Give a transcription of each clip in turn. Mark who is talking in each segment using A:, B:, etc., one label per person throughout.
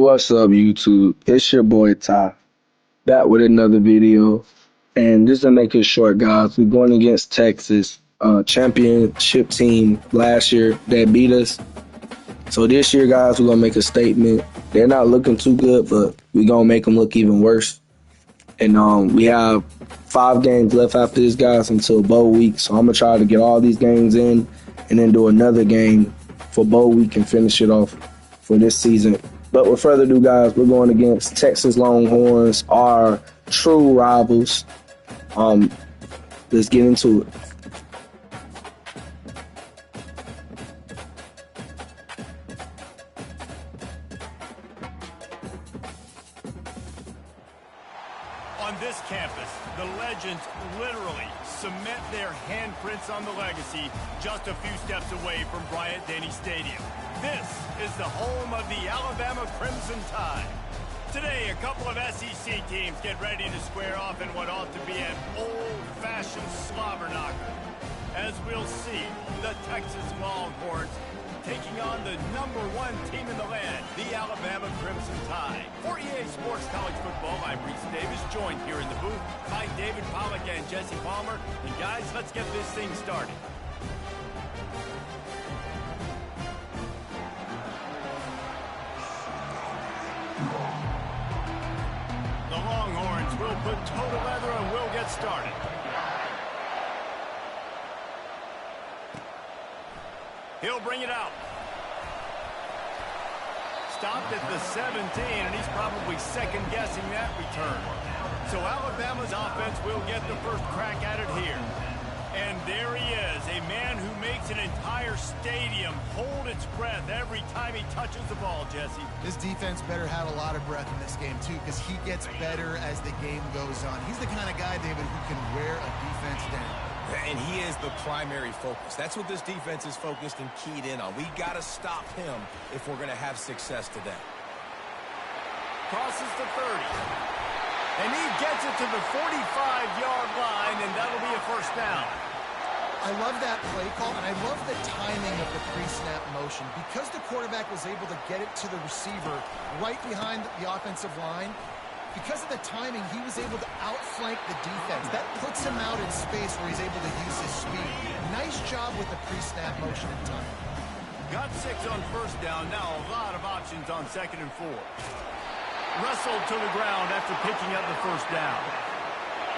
A: What's up, YouTube? It's your boy Ty, back with another video. And just to make it short, guys, we're going against Texas, championship team last year that beat us. So this year, guys, we're gonna make a statement. They're not looking too good, but we're gonna make them look even worse. And we have 5 games left after this, guys, until bowl week. So I'm gonna try to get all these games in, and then do another game for bowl week and finish it off for this season. But with further ado, guys, we're going against Texas Longhorns, our true rivals. Let's get into it.
B: On this campus, the legends literally cement their handprints on the legacy just a few steps away from Bryant-Denny Stadium. This is the home of the Alabama Crimson Tide. Today, a couple of SEC teams get ready to square off in what ought to be an old-fashioned slobber knocker. As we'll see, the Texas Longhorns taking on the #1 team in the land, the Alabama Crimson Tide. For EA Sports College Football, I'm Reese Davis, joined here in the booth by David Pollack and Jesse Palmer. And guys, let's get this thing started. The Longhorns will put toe to leather and we'll get started. He'll bring it out. Stopped at the 17, and he's probably second-guessing that return. So Alabama's offense will get the first crack at it here. And there he is, a man who makes an entire stadium hold its breath every time he touches the ball, Jesse.
C: This defense better have a lot of breath in this game, too, because he gets better as the game goes on. He's the kind of guy, David, who can wear a defense down.
D: And he is the primary focus. That's what this defense is focused and keyed in on. We got to stop him if we're going to have success today.
B: Crosses the 30. And he gets it to the 45-yard line, and that'll be a first down.
C: I love that play call, and I love the timing of the pre-snap motion. Because the quarterback was able to get it to the receiver right behind the offensive line, because of the timing, he was able to outflank the defense. That puts him out in space where he's able to use his speed. Nice job with the pre-snap motion and timing.
B: Got 6 on first down. Now a lot of options on 2nd and 4. Wrestled to the ground after picking up the first down.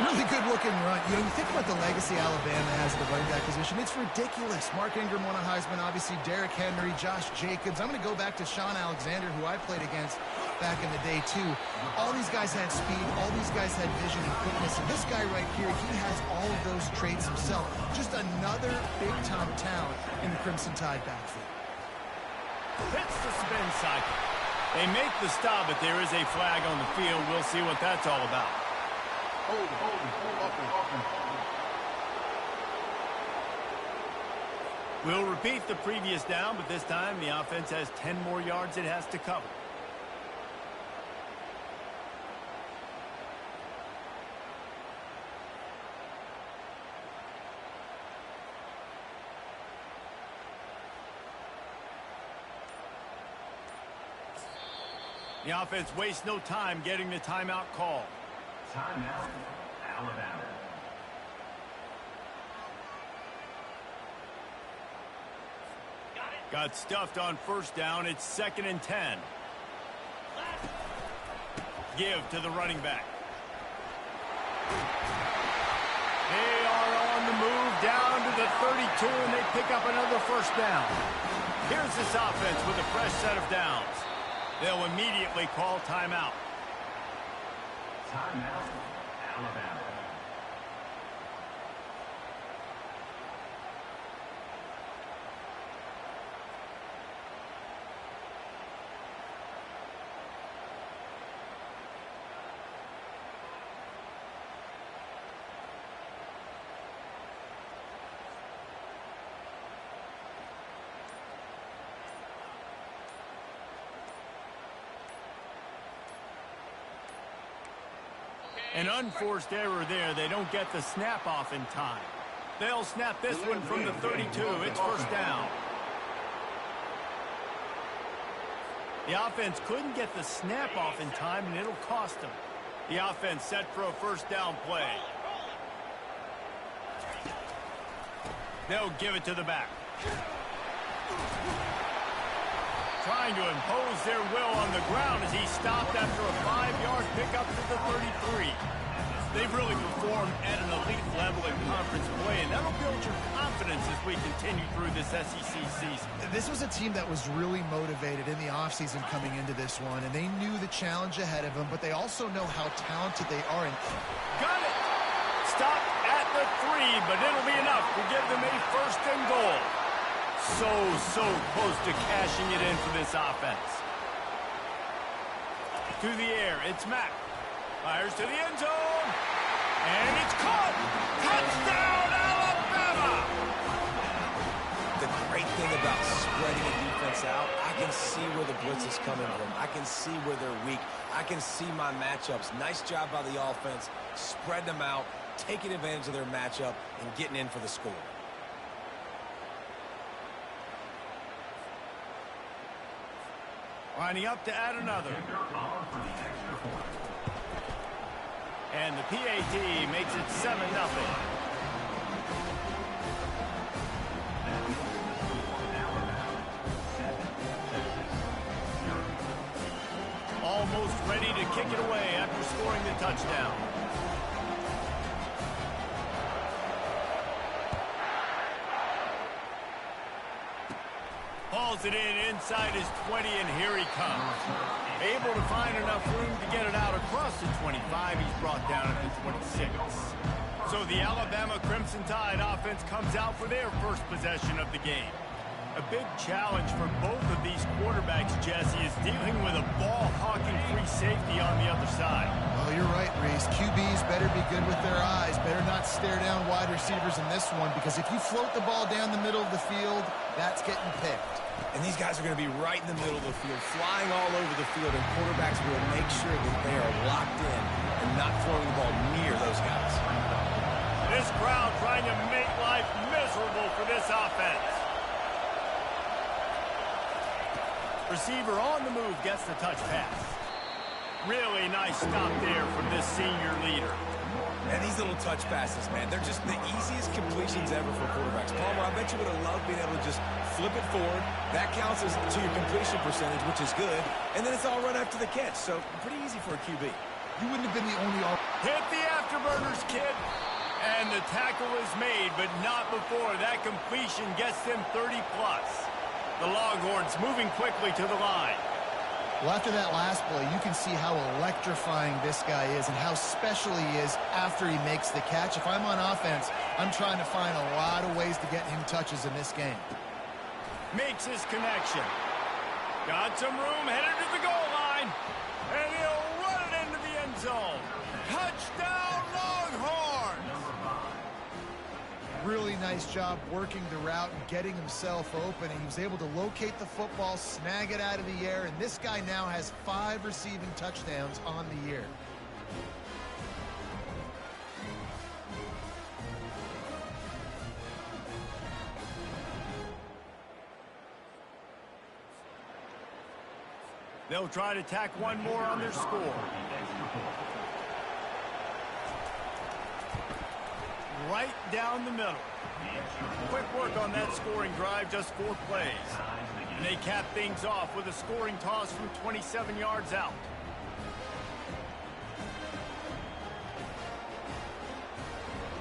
C: Really good looking run. You know, you think about the legacy Alabama has at the running back position. It's ridiculous. Mark Ingram won a Heisman, obviously Derrick Henry, Josh Jacobs. I'm going to go back to Sean Alexander, who I played against back in the day, too. All these guys had speed. All these guys had vision and quickness. And this guy right here, he has all of those traits himself. Just another big-time talent in the Crimson Tide backfield.
B: Hits the spin cycle. They make the stop, but there is a flag on the field. We'll see what that's all about. We'll repeat the previous down, but this time the offense has 10 more yards it has to cover. The offense wastes no time getting the timeout call.
E: Timeout, Alabama.
B: Got stuffed on first down. It's 2nd and 10. Give to the running back. They are on the move down to the 32, and they pick up another first down. Here's this offense with a fresh set of downs. They'll immediately call timeout.
E: Timeout, Alabama.
B: An unforced error there. They don't get the snap off in time. They'll snap this one from the 32. It's first down. The offense couldn't get the snap off in time, and it'll cost them. The offense set for a first down play. They'll give it to the back. Trying to impose their will on the ground as he stopped after a 5-yard pickup to the 33. They've really performed at an elite level in conference play, and that'll build your confidence as we continue through this SEC season.
C: This was a team that was really motivated in the offseason coming into this one, and they knew the challenge ahead of them, but they also know how talented they are.
B: Got it! Stopped at the 3, but it'll be enough to give them a first and goal. So close to cashing it in for this offense. To the air, it's Mack. Fires to the end zone. And it's caught. Touchdown, Alabama!
D: The great thing about spreading a defense out, I can see where the blitz is coming from. I can see where they're weak. I can see my matchups. Nice job by the offense. Spread them out, taking advantage of their matchup, and getting in for the score.
B: Lining up to add another. And the PAT makes it 7-0. Almost ready to kick it away after scoring the touchdown. Hauls it in inside his 20, and here he comes. Able to find enough room to get it out across the 25. He's brought down at the 26. So the Alabama Crimson Tide offense comes out for their first possession of the game. A big challenge for both of these quarterbacks, Jesse, is dealing with a ball-hawking free safety on the other side.
C: Oh, you're right, Reese. QBs better be good with their eyes. Better not stare down wide receivers in this one, because if you float the ball down the middle of the field, that's getting picked.
D: And these guys are going to be right in the middle of the field, flying all over the field, and quarterbacks will make sure that they are locked in and not throwing the ball near those guys.
B: This crowd trying to make life miserable for this offense. Receiver on the move gets the touch pass. Really nice stop there from this senior leader.
D: And these little touch passes, man, they're just the easiest completions ever for quarterbacks. Palmer, I bet you would have loved being able to just flip it forward. That counts as to your completion percentage, which is good. And then it's all run after the catch, so pretty easy for a QB.
C: You wouldn't have been the only...
B: Hit the afterburners, kid. And the tackle is made, but not before that completion gets them 30-plus. The Longhorns moving quickly to the line.
C: Well, after that last play, you can see how electrifying this guy is and how special he is after he makes the catch. If I'm on offense, I'm trying to find a lot of ways to get him touches in this game.
B: Makes his connection. Got some room, headed to the goal line. And he'll run it into the end zone. Touchdown, Longhorns!
C: Really nice job working the route and getting himself open. And he was able to locate the football, snag it out of the air, and this guy now has 5 receiving touchdowns on the year.
B: They'll try to tack one more on their score. Right down the middle. Quick work on that scoring drive, just 4 plays. And they cap things off with a scoring toss from 27 yards out.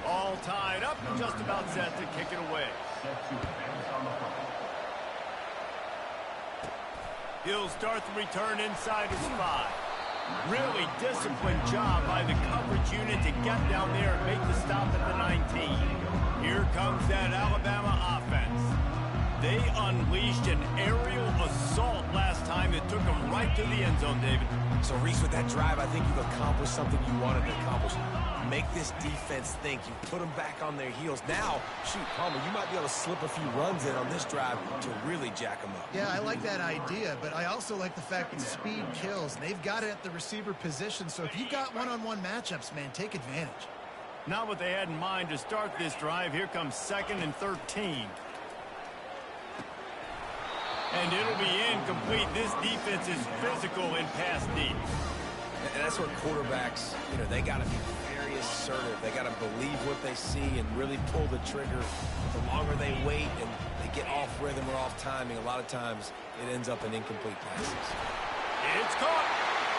B: All tied up and just about set to kick it away. He'll start the return inside his 5. Really disciplined job by the coverage unit to get down there and make the stop at the 19. Here comes that Alabama offense. They unleashed an aerial assault last time that took them right to the end zone, David.
D: So, Reese, with that drive, I think you've accomplished something you wanted to accomplish. Make this defense think. You put them back on their heels. Now, shoot, Palmer, you might be able to slip a few runs in on this drive to really jack them up.
C: Yeah, I like that idea, but I also like the fact that speed kills. And they've got it at the receiver position, so if you've got one-on-one matchups, man, take advantage.
B: Not what they had in mind to start this drive. Here comes 2nd and 13. And it'll be incomplete. This defense is physical in pass D.
D: And that's where quarterbacks, they got to be very assertive. They got to believe what they see and really pull the trigger. The longer they wait and they get off rhythm or off timing, a lot of times it ends up in incomplete passes.
B: It's caught.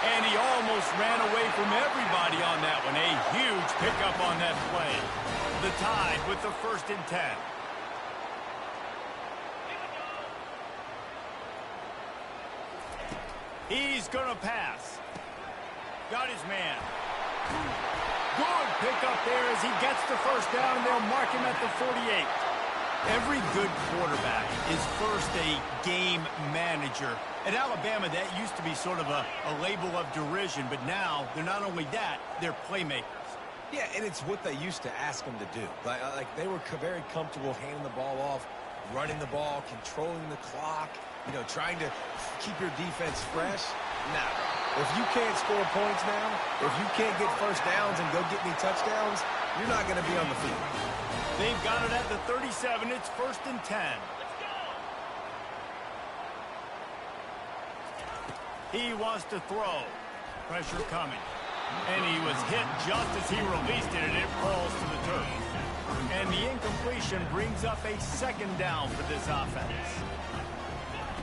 B: And he almost ran away from everybody on that one. A huge pickup on that play. The Tide with the 1st and 10. He's going to pass. Got his man. Good pickup there as he gets the 1st down, and they'll mark him at the 48. Every good quarterback is first a game manager. At Alabama, that used to be sort of a label of derision, but now they're not only that, they're playmakers.
D: Yeah, and it's what they used to ask them to do. Like they were very comfortable handing the ball off, running the ball, controlling the clock, trying to keep your defense fresh. Nah, if you can't score points now, if you can't get 1st downs and go get me touchdowns, you're not going to be on the field.
B: They've got it at the 37. It's 1st and 10. He wants to throw. Pressure coming. And he was hit just as he released it, and it falls to the turf. And the incompletion brings up a 2nd down for this offense.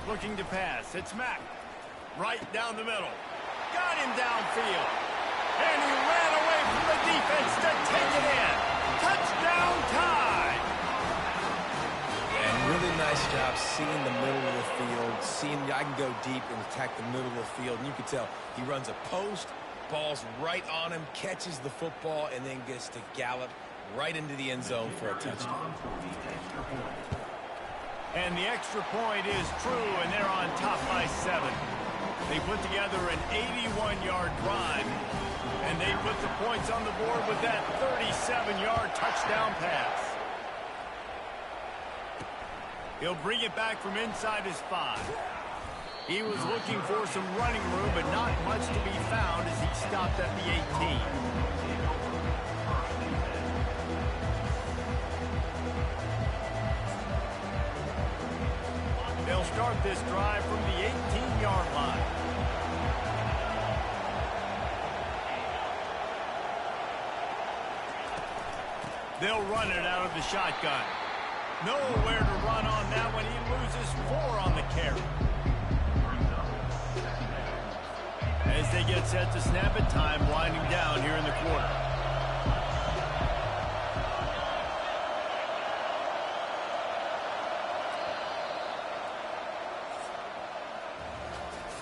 B: Looking to pass. It's Mack. Right down the middle. Got him downfield. And he ran away from the defense to take it in. Touchdown Tide!
D: And really nice job seeing the middle of the field, seeing I can go deep and attack the middle of the field. And you can tell he runs a post, ball's right on him, catches the football, and then gets to gallop right into the end zone for a touchdown.
B: And the extra point is true, and they're on top by 7. They put together an 81-yard drive, and they put the points on the board with that 37-yard touchdown pass. He'll bring it back from inside his 5. He was looking for some running room, but not much to be found as he stopped at the 18. They'll start this drive from the 18-yard line. They'll run it out of the shotgun. Nowhere to run on that one. He loses 4 on the carry. As they get set to snap it, time winding down here in the quarter.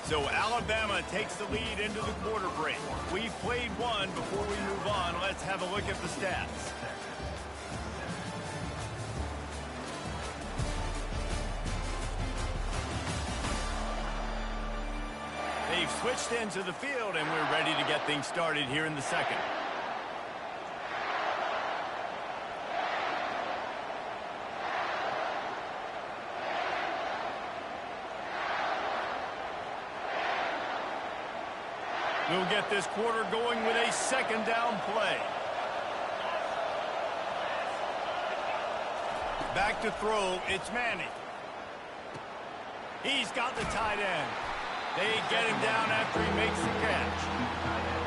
B: So Alabama takes the lead into the quarter break. We've played one before we move on. Let's have a look at the stats. They've switched into the field, and we're ready to get things started here in the second. We'll get this quarter going with a 2nd down play. Back to throw, it's Manning. He's got the tight end. They get him down after he makes the catch.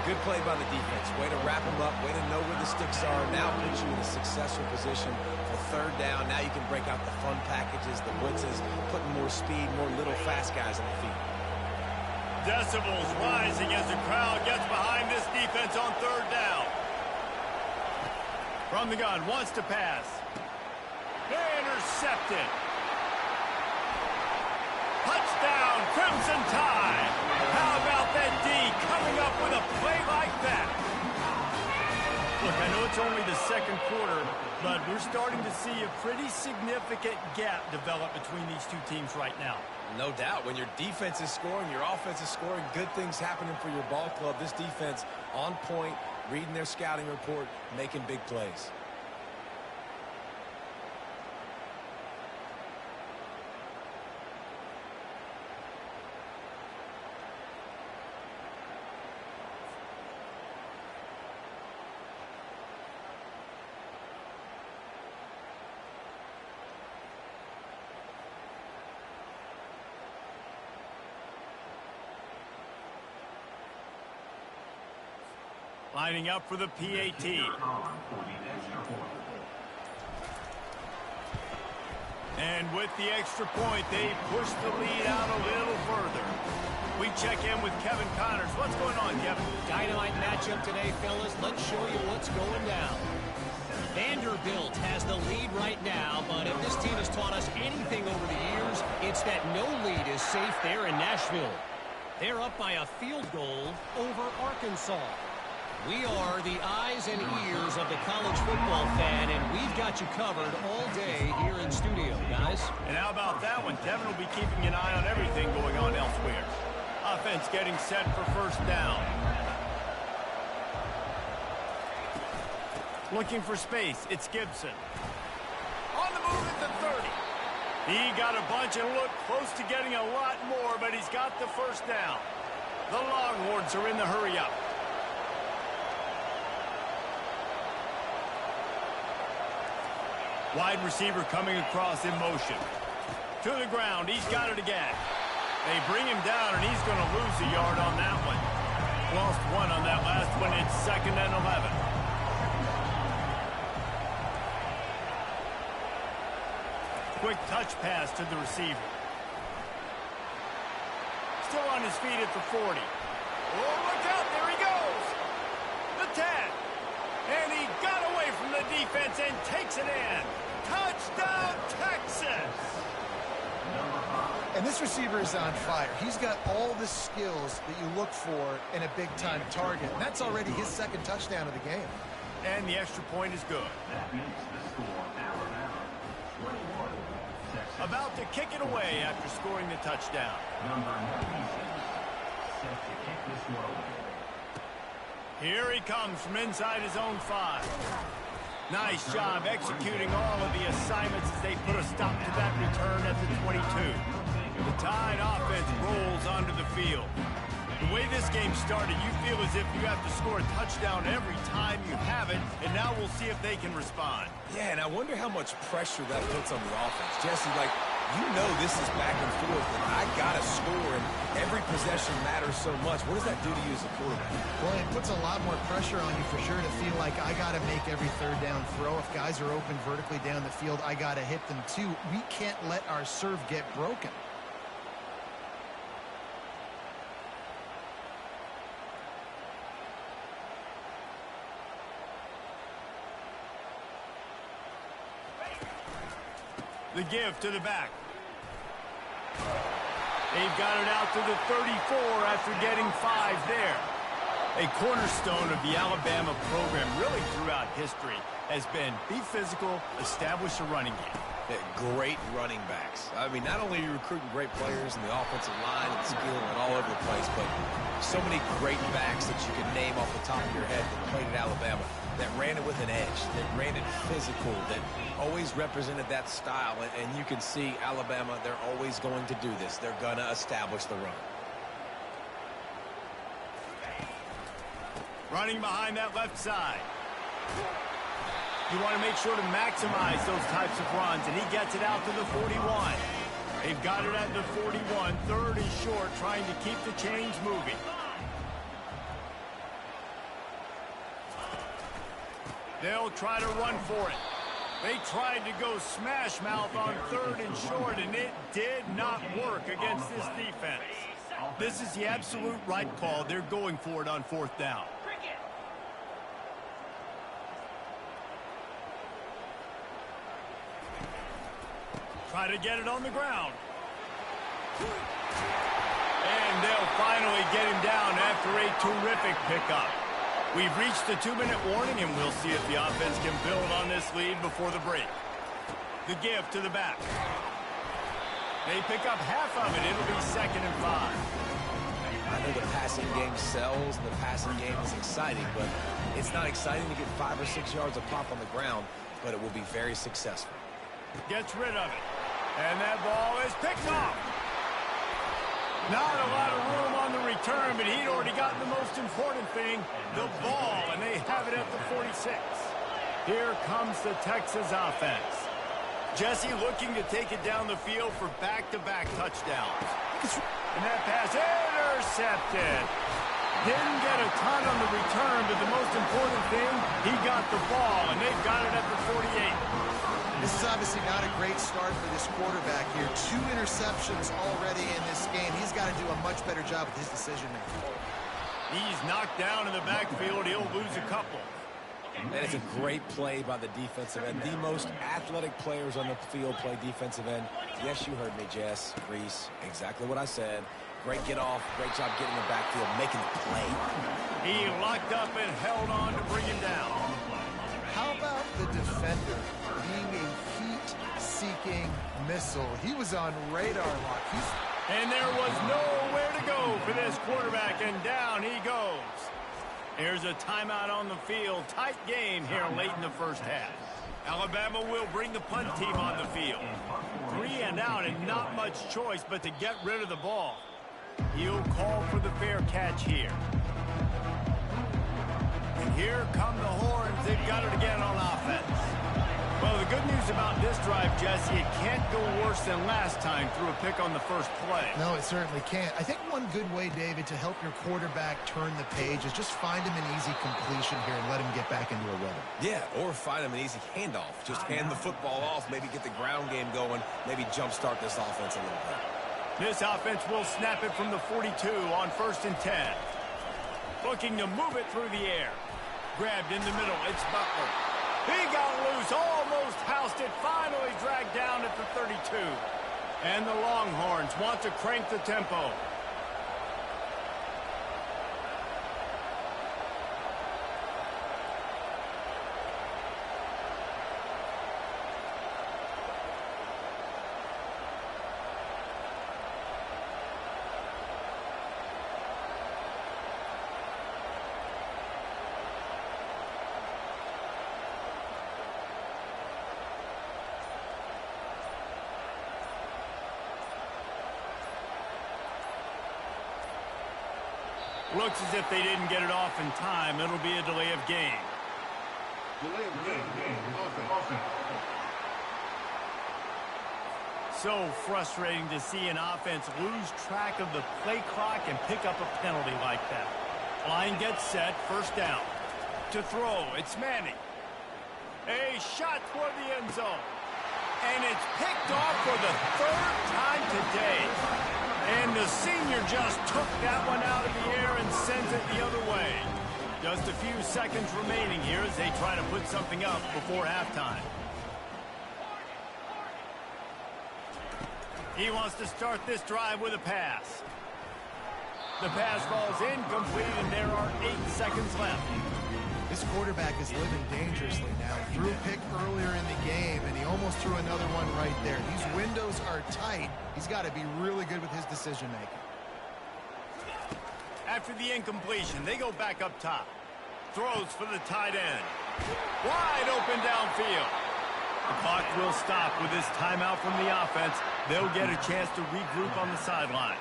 D: Good play by the defense. Way to wrap him up, way to know where the sticks are. Now put you in a successful position for 3rd down. Now you can break out the fun packages, the blitzes, putting more speed, more little fast guys on the field.
B: Decibels rising as the crowd gets behind this defense on 3rd down. From the gun, wants to pass. Intercepted. Touchdown, Crimson Tide. How about that D coming up with a play like that? Look, I know it's only the 2nd quarter, but we're starting to see a pretty significant gap develop between these two teams right now.
D: No doubt. When your defense is scoring, your offense is scoring, good things happening for your ball club. This defense on point, reading their scouting report, making big plays.
B: Lining up for the PAT. And with the extra point, they push the lead out a little further. We check in with Kevin Connors. What's going on, Kevin?
F: Dynamite matchup today, fellas. Let's show you what's going down. Vanderbilt has the lead right now, but if this team has taught us anything over the years, it's that no lead is safe there in Nashville. They're up by a field goal over Arkansas. We are the eyes and ears of the college football fan, and we've got you covered all day here in studio, guys.
B: And how about that one? Kevin will be keeping an eye on everything going on elsewhere. Offense getting set for first down. Looking for space. It's Gibson. On the move at the 30. He got a bunch and looked close to getting a lot more, but he's got the first down. The Longhorns are in the hurry-up. Wide receiver coming across in motion. To the ground. He's got it again. They bring him down, and he's going to lose a yard on that one. Lost one on that last one. It's 2nd and 11. Quick touch pass to the receiver. Still on his feet at the 40. Oh, look out. There he goes. The 10. And he got away from the defense and takes it in. Touchdown, Texas!
C: And this receiver is on fire. He's got all the skills that you look for in a big-time target. And that's already his 2nd touchdown of the game.
B: And the extra point is good.
E: That makes the score Alabama 21.
B: About to kick it away after scoring the touchdown.
E: Number 96 set to kick this one away.
B: Here he comes from inside his own 5. Nice job executing all of the assignments as they put a stop to that return at the 22. The Tide offense rolls onto the field. The way this game started, you feel as if you have to score a touchdown every time you have it, and now we'll see if they can respond.
D: Yeah, and I wonder how much pressure that puts on the offense. Jesse, like, you know this is back and forth, and I got to score, and every possession matters so much. What does that do to you as a quarterback?
C: Well, it puts a lot more pressure on you for sure to feel like I got to make every 3rd down throw. If guys are open vertically down the field, I got to hit them too. We can't let our serve get broken.
B: The give to the back. They've got it out to the 34 after getting 5 there. A cornerstone of the Alabama program really throughout history has been be physical, establish a running game.
D: Great running backs. I mean, not only are you recruiting great players in the offensive line and skill and all over the place, but so many great backs that you can name off the top of your head that played at Alabama, that ran it with an edge, that ran it physical, that always represented that style. And you can see Alabama, they're always going to do this. They're going to establish the run.
B: Running behind that left side. You want to make sure to maximize those types of runs, and he gets it out to the 41. They've got it at the 41. 3rd and short, trying to keep the chains moving. They'll try to run for it. They tried to go smash mouth on 3rd and short, and it did not work against this defense. This is the absolute right call. They're going for it on 4th down. Try to get it on the ground. And they'll finally get him down after a terrific pickup. We've reached the 2-minute warning, and we'll see if the offense can build on this lead before the break. The give to the back. They pick up half of it. It'll be 2nd and 5.
D: I know the passing game sells and the passing game is exciting, but it's not exciting to get 5 or 6 yards of pop on the ground, but it will be very successful.
B: Gets rid of it. And that ball is picked off. Not a lot of room on the return, but he'd already gotten the most important thing, the ball, and they have it at the 46. Here comes the Texas offense. Jesse looking to take it down the field for back-to-back touchdowns. And that pass intercepted. Didn't get a ton on the return, but the most important thing, he got the ball, and they've got it at the 48.
C: This is obviously not a great start for this quarterback here. 2 interceptions already in this game. He's got to do a much better job with his decision-making.
B: He's knocked down in the backfield. He'll lose a couple.
D: And it's a great play by the defensive end. The most athletic players on the field play defensive end. Yes, you heard me, Jess, Reese. Exactly what I said. Great get off. Great job getting the backfield, making the play.
B: He locked up and held on to bring him down.
C: How about the defender being a heat-seeking missile? He was on radar lock.
B: And there was nowhere to go for this quarterback, and down he goes. Here's a timeout on the field. Tight game here late in the first half. Alabama will bring the punt team on the field. 3 and out and not much choice but to get rid of the ball. He'll call for the fair catch here. And here come the horns. They've got it again on offense. Well, the good news about this drive, Jesse, it can't go worse than last time through a pick on the first play.
C: No, it certainly can't. I think one good way, David, to help your quarterback turn the page is just find him an easy completion here and let him get back into a rhythm.
D: Yeah, or find him an easy handoff. Just hand the football off, maybe get the ground game going, maybe jumpstart this offense a little bit.
B: This offense will snap it from the 42 on 1st and 10. Looking to move it through the air. Grabbed in the middle. It's Butler. He got loose, almost housed it, finally dragged down at the 32. And the Longhorns want to crank the tempo. Looks as if they didn't get it off in time. It'll be a delay of game.
E: Delay of game. Offense.
B: So frustrating to see an offense lose track of the play clock and pick up a penalty like that. Line gets set, 1st down. To throw, it's Manning. A shot toward the end zone. And it's picked off for the 3rd time today. And the senior just took that one out of the air and sent it the other way. Just a few seconds remaining here as they try to put something up before halftime. He wants to start this drive with a pass. The pass falls incomplete, and there are 8 seconds left.
C: This quarterback is living dangerously now. He threw a pick earlier in the game, and he almost threw another one right there. These windows are tight. He's got to be really good with his decision-making.
B: After the incompletion, they go back up top. Throws for the tight end. Wide open downfield. The clock will stop with this timeout from the offense. They'll get a chance to regroup on the sideline.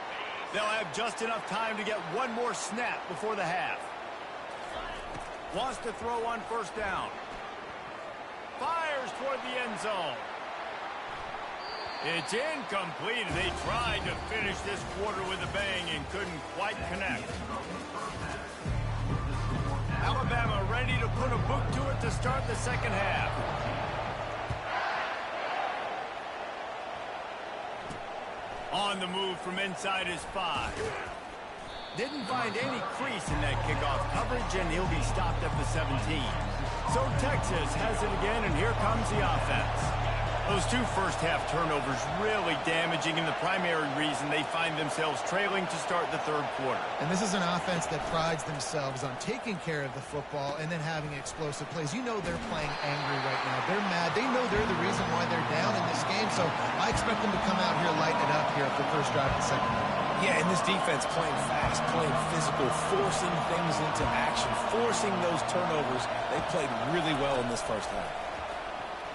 B: They'll have just enough time to get one more snap before the half. Wants to throw on 1st down. Fires toward the end zone. It's incomplete. They tried to finish this quarter with a bang and couldn't quite connect. Alabama ready to put a book to it to start the second half. On the move from inside his 5. Didn't find any crease in that kickoff coverage, and he'll be stopped at the 17. So Texas has it again, and here comes the offense. Those 2 first-half turnovers really damaging, and the primary reason they find themselves trailing to start the 3rd quarter.
C: And this is an offense that prides themselves on taking care of the football and then having explosive plays. You know they're playing angry right now. They're mad. They know they're the reason why they're down in this game, so I expect them to come out here, lighten it up here for the first drive of the second half.
D: Yeah, and this defense playing fast, playing physical, forcing things into action, forcing those turnovers. They played really well in this first half.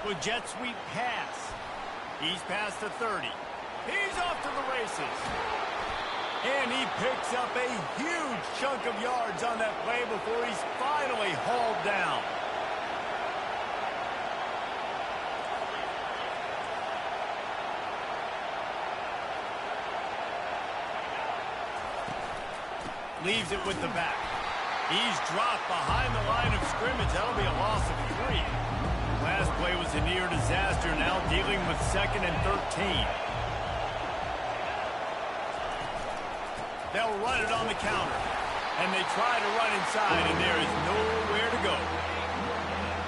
B: With jet sweep pass. He's past the 30. He's off to the races. And he picks up a huge chunk of yards on that play before he's finally hauled down. leaves it with the back. He's dropped behind the line of scrimmage. That'll be a loss of 3. Last play was a near disaster, now dealing with 2nd and 13. They'll run it on the counter. And they try to run inside, and there is nowhere to go.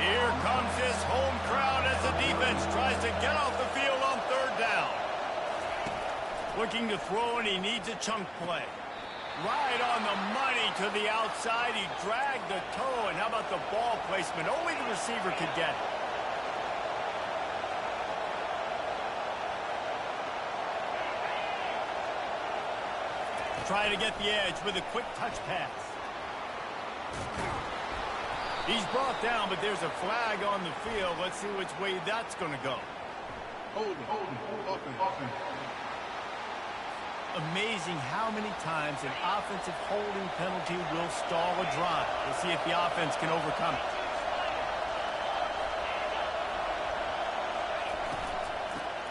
B: Here comes this home crowd as the defense tries to get off the field on 3rd down. Looking to throw, and he needs a chunk play. Right on the money to the outside. He dragged the toe, and how about the ball placement? Only the receiver could get it. Try to get the edge with a quick touch pass. He's brought down, but there's a flag on the field. Let's see which way that's going to go.
G: Hold offense.
B: Amazing how many times an offensive holding penalty will stall a drive. We'll see if the offense can overcome it.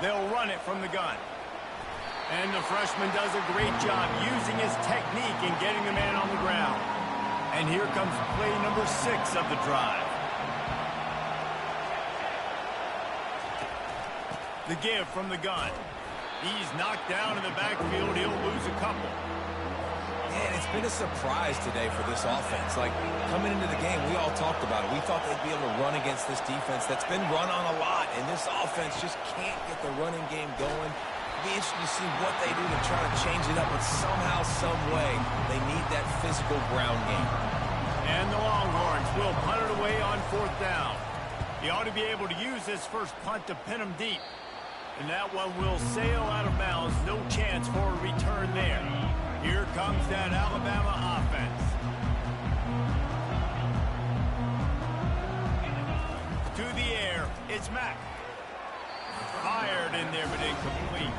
B: They'll run it from the gun. And the freshman does a great job using his technique and getting the man on the ground. And here comes play number 6 of the drive. The give from the gun. He's knocked down in the backfield. He'll lose a couple.
D: Man, it's been a surprise today for this offense. Like, coming into the game, we all talked about it. We thought they'd be able to run against this defense that's been run on a lot. And this offense just can't get the running game going. Be interesting to see what they do to try to change it up, but somehow, some way, they need that physical ground game.
B: And the Longhorns will punt it away on 4th down. He ought to be able to use this first punt to pin him deep. And that one will sail out of bounds. No chance for a return there. Here comes that Alabama offense. To the air, it's Mack. Fired in there, but incomplete.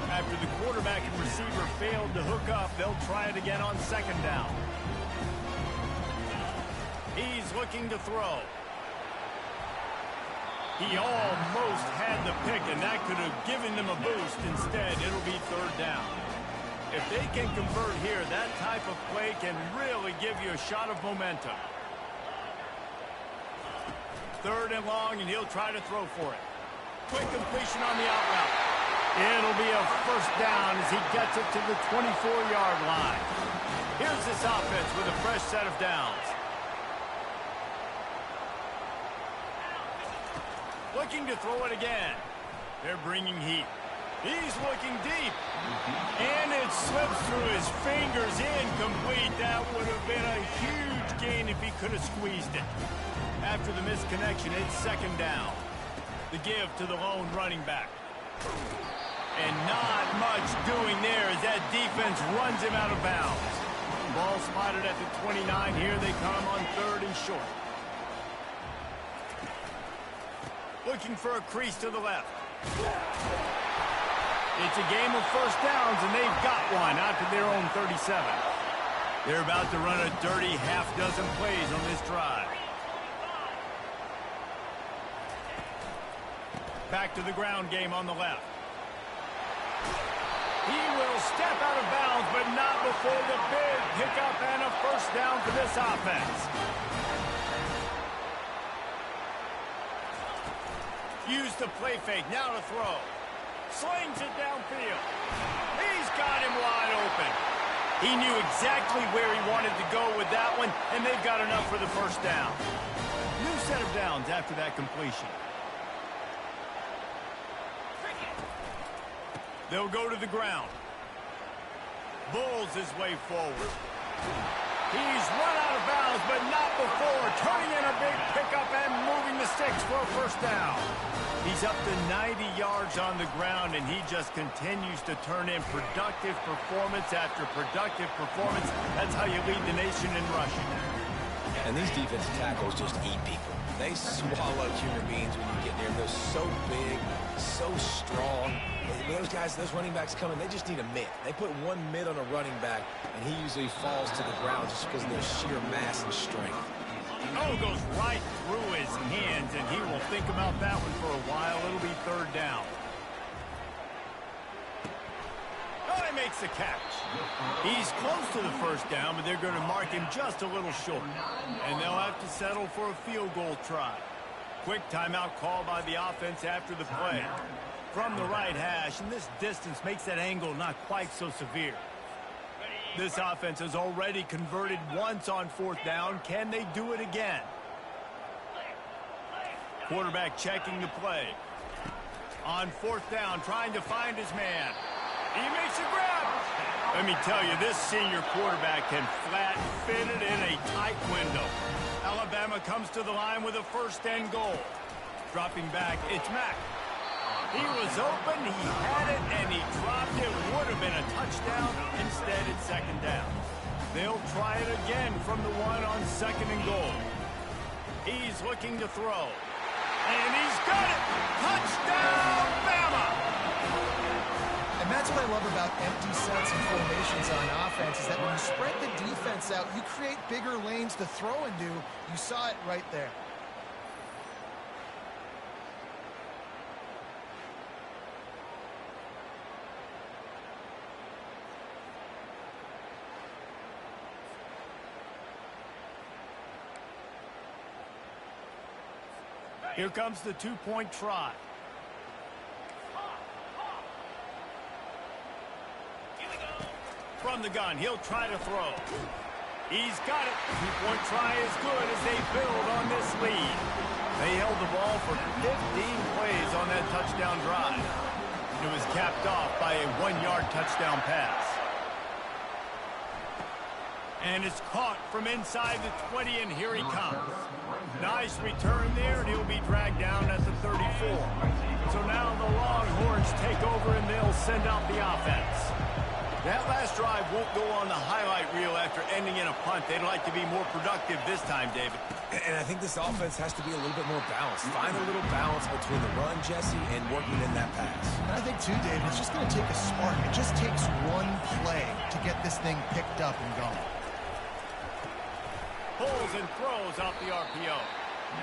B: After the quarterback and receiver failed to hook up, they'll try it again on 2nd down. He's looking to throw. He almost had the pick, and that could have given them a boost. Instead, it'll be 3rd down. If they can convert here, that type of play can really give you a shot of momentum. 3rd and long, and he'll try to throw for it. Quick completion on the out route. It'll be a 1st down as he gets it to the 24-yard line. Here's this offense with a fresh set of downs. Looking to throw it again. They're bringing heat. He's looking deep. And it slips through his fingers, incomplete. That would have been a huge gain if he could have squeezed it. After the misconnection, it's 2nd down. The give to the lone running back. And not much doing there as that defense runs him out of bounds. Ball spotted at the 29. Here they come on 3rd and short. Looking for a crease to the left. It's a game of 1st downs, and they've got one out to their own 37. They're about to run a dirty half-dozen plays on this drive. Back to the ground game on the left. He will step out of bounds, but not before the big pickup and a 1st down for this offense. Use the play fake, now to throw. Slings it downfield. He's got him wide open. He knew exactly where he wanted to go with that one, and they've got enough for the 1st down. New set of downs after that completion. They'll go to the ground. Bulls his way forward. He's run out of bounds, but not before turning in a big pickup and moving the sticks for a 1st down. He's up to 90 yards on the ground, and he just continues to turn in productive performance after productive performance. That's how you lead the nation in rushing.
D: And these defensive tackles just eat people. They swallow human beings when you get near them. They're so big, so strong. Those guys, those running backs coming, they just need a mitt. They put one mitt on a running back, and he usually falls to the ground just because of their sheer mass and strength.
B: Oh, goes right through his hands, and he will think about that one for a while. It'll be 3rd down. Oh, they makes the catch. He's close to the first down, but they're going to mark him just a little short. And they'll have to settle for a field goal try. Quick timeout call by the offense after the play. From the right hash, and this distance makes that angle not quite so severe. This offense has already converted once on fourth down. Can they do it again? Quarterback checking the play. On fourth down, trying to find his man. He makes a grab. Let me tell you, this senior quarterback can flat fit it in a tight window. Alabama comes to the line with a first and goal. Dropping back, it's Mack. He was open, he had it, and he dropped it. Would have been a touchdown. Instead, it's second down. They'll try it again from the one on second and goal. He's looking to throw. And he's got it! Touchdown, Bama!
C: And that's what I love about empty sets and formations on offense, is that when you spread the defense out, you create bigger lanes to throw into. You saw it right there.
B: Here comes the two-point try. From the gun, he'll try to throw. He's got it. Two-point try is good as they build on this lead. They held the ball for 15 plays on that touchdown drive. It was capped off by a one-yard touchdown pass. And it's caught from inside the 20, and here he comes. Nice return there, and he'll be dragged down at the 34. So now the Longhorns take over, and they'll send out the offense. That last drive won't go on the highlight reel after ending in a punt. They'd like to be more productive this time, David.
D: And I think this offense has to be a little bit more balanced. Find a little balance between the run, Jesse, and working in that pass.
C: And I think, too, David, it's just going to take a spark. It just takes one play to get this thing picked up and going.
B: Pulls and throws off the RPO.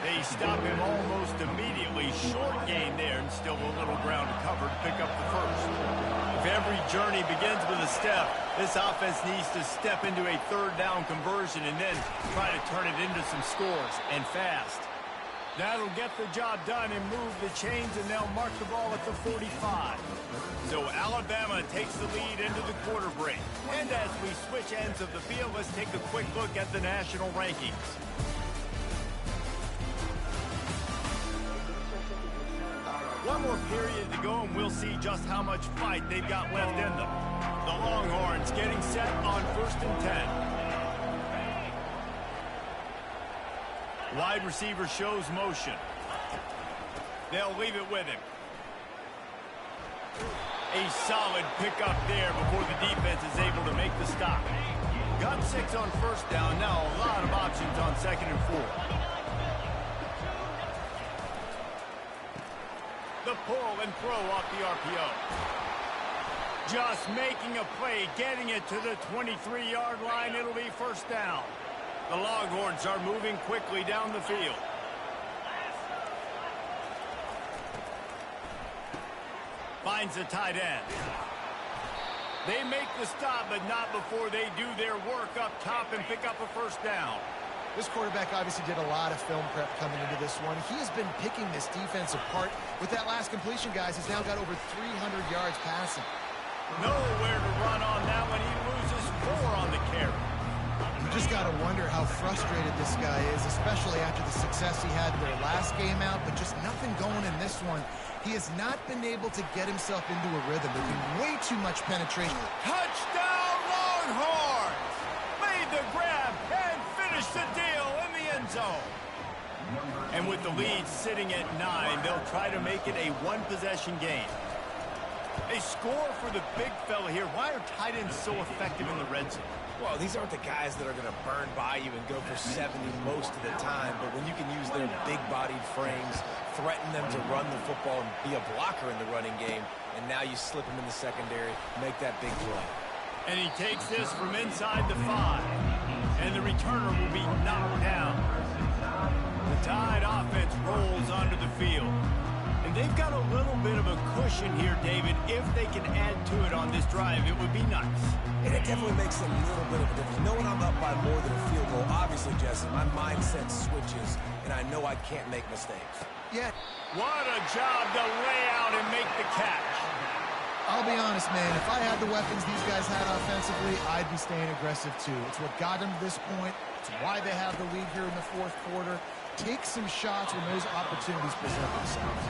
B: They stop him almost immediately. Short gain there, and still a little ground to cover to pick up the first. If every journey begins with a step, this offense needs to step into a third down conversion and then try to turn it into some scores, and fast. That'll get the job done and move the chains, and they'll mark the ball at the 45. So Alabama takes the lead into the quarter break. And as we switch ends of the field, let's take a quick look at the national rankings. One more period to go, and we'll see just how much fight they've got left in them. The Longhorns getting set on 1st and 10. Wide receiver shows motion. They'll leave it with him. A solid pickup there before the defense is able to make the stop. Got 6 on first down. Now a lot of options on 2nd and 4. The pull and throw off the RPO. Just making a play, getting it to the 23-yard line. It'll be first down. The Longhorns are moving quickly down the field. Finds the tight end. They make the stop, but not before they do their work up top and pick up a first down.
C: This quarterback obviously did a lot of film prep coming into this one. He has been picking this defense apart. With that last completion, guys, he's now got over 300 yards passing.
B: Nowhere to run on that one. He loses 4 on the carry.
C: You just got to wonder how frustrated this guy is, especially after the success he had in their last game out, but just nothing going in this one. He has not been able to get himself into a rhythm. There's been way too much penetration.
B: Touchdown, Longhorns! Made the grab and finished the deal in the end zone. And with the lead sitting at 9, they'll try to make it a one-possession game. A score for the big fella here. Why are tight ends so effective in the red zone?
D: Well, these aren't the guys that are going to burn by you and go for 70 most of the time, but when you can use their big-bodied frames, threaten them to run the football and be a blocker in the running game, and now you slip them in the secondary, make that big play.
B: And he takes this from inside the 5, and the returner will be knocked down. The Tide offense rolls onto the field. And And they've got a little bit of a cushion here, David. If they can add to it on this drive, it would be nice.
D: And it definitely makes a little bit of a difference. Knowing I'm up by more than a field goal, obviously, Jesse, my mindset switches, and I know I can't make mistakes.
C: Yeah.
B: What a job to lay out and make the catch.
C: I'll be honest, man. If I had the weapons these guys had offensively, I'd be staying aggressive too. It's what got them to this point. It's why they have the lead here in the fourth quarter. Take some shots when those opportunities present themselves.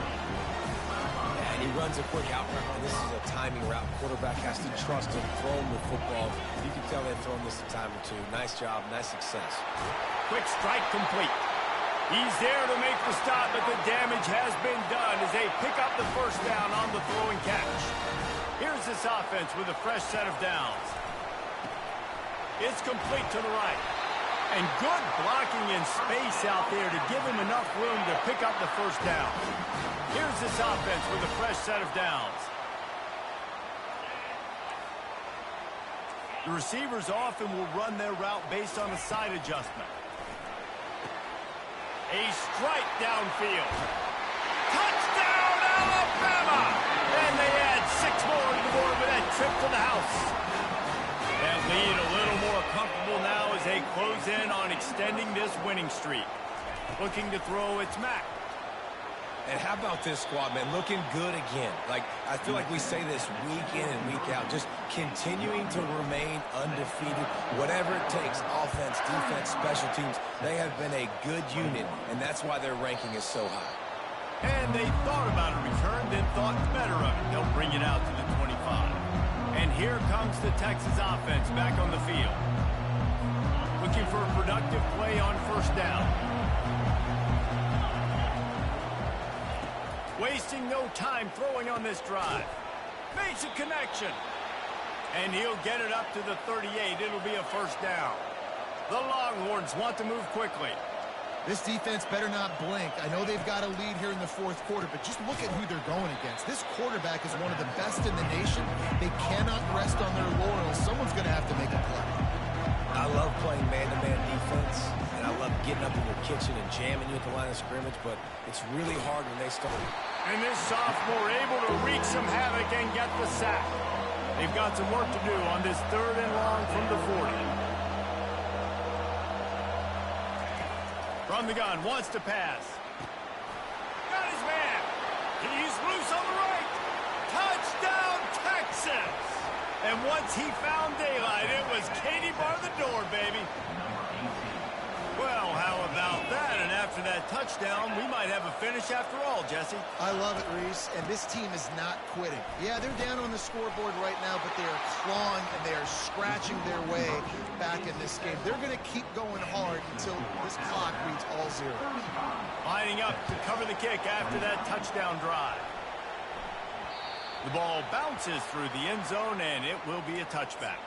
D: And he runs a quick out route. This is a timing route. Quarterback has to trust him, throw him the football. You can tell they've thrown this a time or two. Nice job, nice success.
B: Quick strike complete. He's there to make the stop, but the damage has been done as they pick up the first down on the throwing catch. Here's this offense with a fresh set of downs. It's complete to the right. And good blocking in space out there to give him enough room to pick up the first down. Here's this offense with a fresh set of downs. The receivers often will run their route based on a side adjustment. A strike downfield. Touchdown, Alabama! And they add 6 more to the board with that trip to the house. That lead a little more comfortable now as they close in on extending this winning streak. Looking to throw, it's Mack.
D: And how about this squad, man? Looking good again. Like, I feel like we say this week in and week out. Just continuing to remain undefeated. Whatever it takes, offense, defense, special teams, they have been a good unit, and that's why their ranking is so high.
B: And they thought about a return, then thought better of it. They'll bring it out to the 25. And here comes the Texas offense back on the field. Looking for a productive play on first down. Wasting no time throwing on this drive. Makes a connection. And he'll get it up to the 38. It'll be a first down. The Longhorns want to move quickly.
C: This defense better not blink. I know they've got a lead here in the fourth quarter, but just look at who they're going against. This quarterback is one of the best in the nation. They cannot rest on their laurels. Someone's going to have to make a play.
D: I love playing man-to-man defense, and I love getting up in your kitchen and jamming you at the line of scrimmage, but it's really hard when they start.
B: And this sophomore able to wreak some havoc and get the sack. They've got some work to do on this 3rd and long from the 40. From the gun, wants to pass. Got his man. He's loose on the right. Touchdown, Texas! And once he found daylight, it was Katie bar the door, baby. Well, how about that? And after that touchdown, we might have a finish after all, Jesse.
C: I love it, Reese, and this team is not quitting. Yeah, they're down on the scoreboard right now, but they are clawing and they are scratching their way back in this game. They're going to keep going hard until this clock reads all zero.
B: Lining up to cover the kick after that touchdown drive. The ball bounces through the end zone, and it will be a touchback.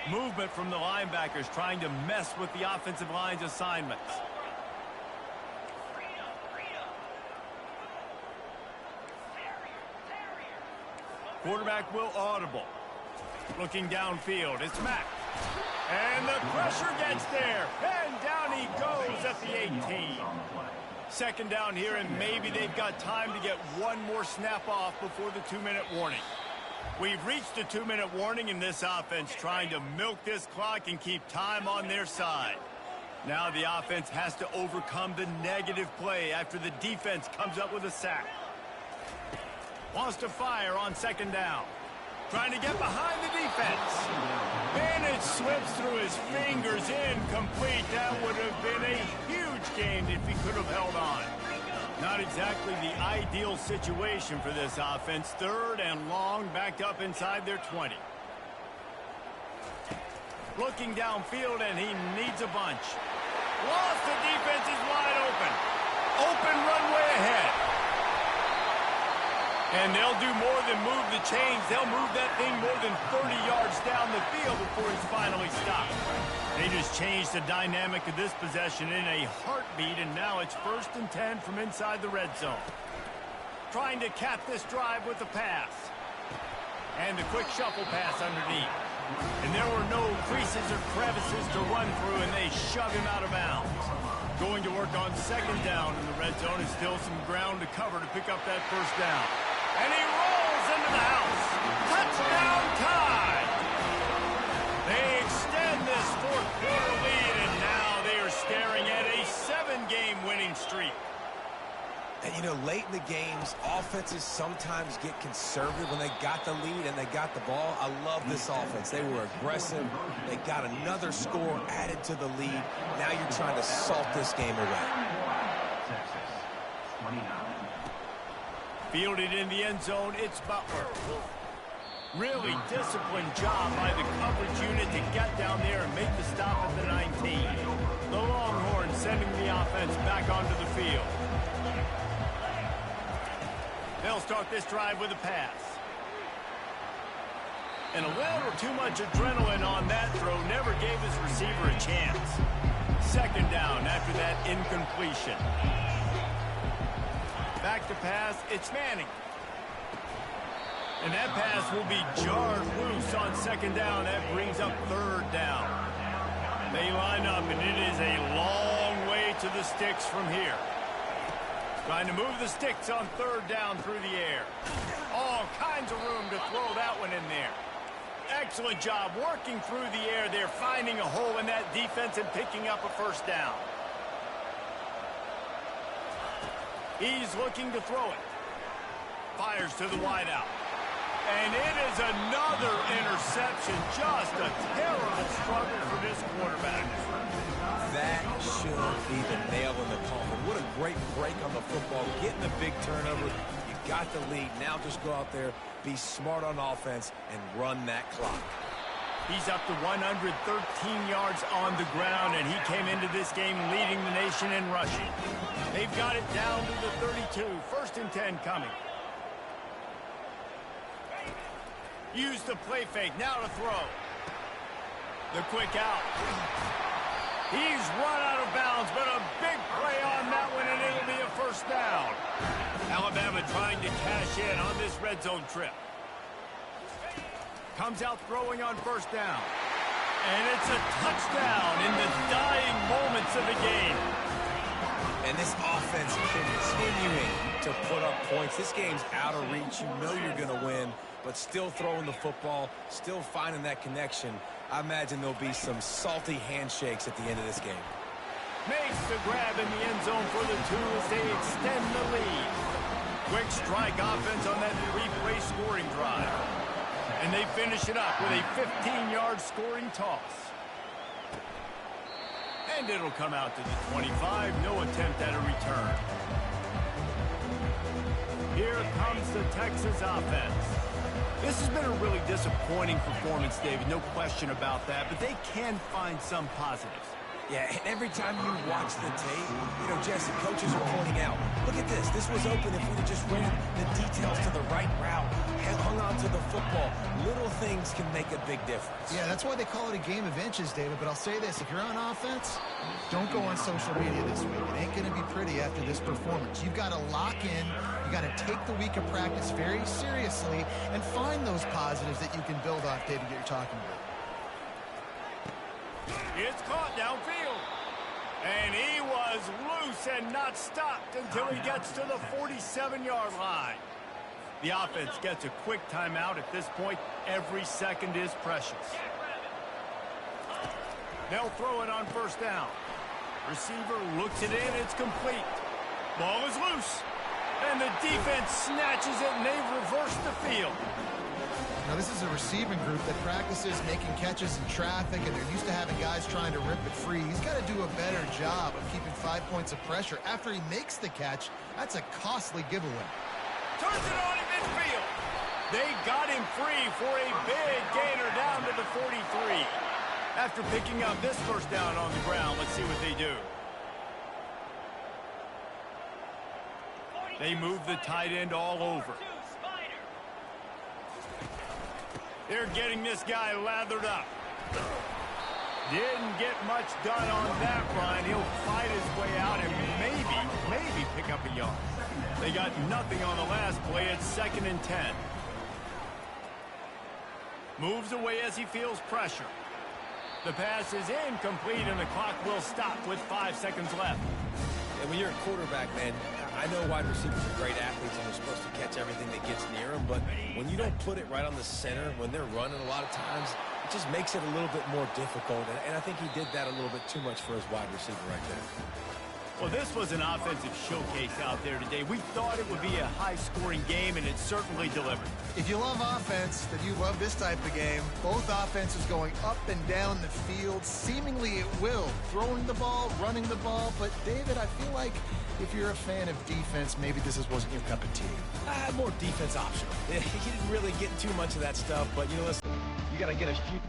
B: Movement from the linebackers trying to mess with the offensive line's assignments. Quarterback will audible. Looking downfield, it's Mack. And the pressure gets there. And down he goes at the 18. Second down here, and maybe they've got time to get one more snap off before the 2-minute warning. We've reached the 2-minute warning, and this offense trying to milk this clock and keep time on their side. Now the offense has to overcome the negative play after the defense comes up with a sack. Wants to fire on second down. Trying to get behind the defense. And it slips through his fingers, incomplete. That would have been a huge gain if he could have held on. Not exactly the ideal situation for this offense. 3rd and long, backed up inside their 20. Looking downfield, and he needs a bunch. Lost, the defense is wide open. Open runway ahead. And they'll do more than move the chains. They'll move that thing more than 30 yards down the field before he's finally stopped. They just changed the dynamic of this possession in a heartbeat, and now it's 1st and 10 from inside the red zone. Trying to cap this drive with a pass. And the quick shuffle pass underneath. And there were no creases or crevices to run through, and they shove him out of bounds. Going to work on second down in the red zone. Is still some ground to cover to pick up that first down. And he rolls into the house. Touchdown tie. They extend this fourth quarter lead, and now they are staring at a 7-game winning streak.
D: And, you know, late in the games, offenses sometimes get conservative when they got the lead and they got the ball. I love this offense. They were aggressive. They got another score added to the lead. Now you're trying to salt this game away.
E: Texas, 29.
B: Fielded in the end zone, it's Butler. Really disciplined job by the coverage unit to get down there and make the stop at the 19. The Longhorns sending the offense back onto the field. They'll start this drive with a pass. And a little too much adrenaline on that throw never gave his receiver a chance. Second down after that incompletion. Back to pass, it's Manning. And that pass will be jarred loose on second down. That brings up third down. They line up, and it is a long way to the sticks from here. Trying to move the sticks on third down through the air. All kinds of room to throw that one in there. Excellent job working through the air there, finding a hole in that defense and picking up a first down. He's looking to throw it. Fires to the wideout. And it is another interception. Just a terrible struggle for this quarterback.
D: That should be the nail in the coffin. What a great break on the football. Getting the big turnover. You got the lead. Now just go out there, be smart on offense, and run that clock.
B: He's up to 113 yards on the ground, and he came into this game leading the nation in rushing. They've got it down to the 32. First and 10 coming. Use the play fake. Now to throw. The quick out. He's run out of bounds, but a big play on that one, and it'll be a first down. Alabama trying to cash in on this red zone trip. Comes out throwing on first down. And it's a touchdown in the dying moments of the game.
D: And this offense continuing to put up points. This game's out of reach. You know you're going to win, but still throwing the football, still finding that connection. I imagine there'll be some salty handshakes at the end of this game.
B: Makes the grab in the end zone for the two as they extend the lead. Quick strike offense on that three-play scoring drive. And they finish it up with a 15-yard scoring toss. And it'll come out to the 25. No attempt at a return. Here comes the Texas offense. This has been a really disappointing performance, David. No question about that. But they can find some positives.
D: Yeah, and every time you watch the tape, you know, Jesse, coaches are pointing out, look at this. This was open if we'd have just ran the details to the right route and hung on to the football. Little things can make a big difference.
C: Yeah, that's why they call it a game of inches, David. But I'll say this, if you're on offense, don't go on social media this week. It ain't going to be pretty after this performance. You've got to lock in. You got to take the week of practice very seriously and find those positives that you can build off, David, that you're talking about.
B: It's caught downfield. And he was loose and not stopped until he gets to the 47-yard line. The offense gets a quick timeout. At this point, every second is precious. They'll throw it on first down. Receiver looks it in. It's complete. Ball is loose. And the defense snatches it, and they reverse the field.
C: Now, this is a receiving group that practices making catches in traffic, and they're used to having guys trying to rip it free. He's got to do a better job of keeping 5 points of pressure. After he makes the catch, that's a costly giveaway.
B: Turns it on in midfield. They got him free for a big gainer down to the 43. After picking up this first down on the ground, let's see what they do. They move the tight end all over. They're getting this guy lathered up. Didn't get much done on that run. He'll fight his way out and maybe pick up a yard. They got nothing on the last play. It's 2nd and 10. Moves away as he feels pressure. The pass is incomplete, and the clock will stop with 5 seconds left.
D: And when you're a quarterback, man, I know wide receivers are great athletes and they're supposed to catch everything that gets near them, but when you don't put it right on the center, when they're running a lot of times, it just makes it a little bit more difficult. And I think he did that a little bit too much for his wide receiver right there.
B: Well, this was an offensive showcase out there today. We thought it would be a high-scoring game, and it certainly delivered.
C: If you love offense, then you love this type of game. Both offenses going up and down the field, seemingly at will. Throwing the ball, running the ball. But, David, I feel like if you're a fan of defense, maybe this wasn't your cup of tea.
D: More defense optional. He didn't really get too much of that stuff, but, you know, listen, you got to get a few...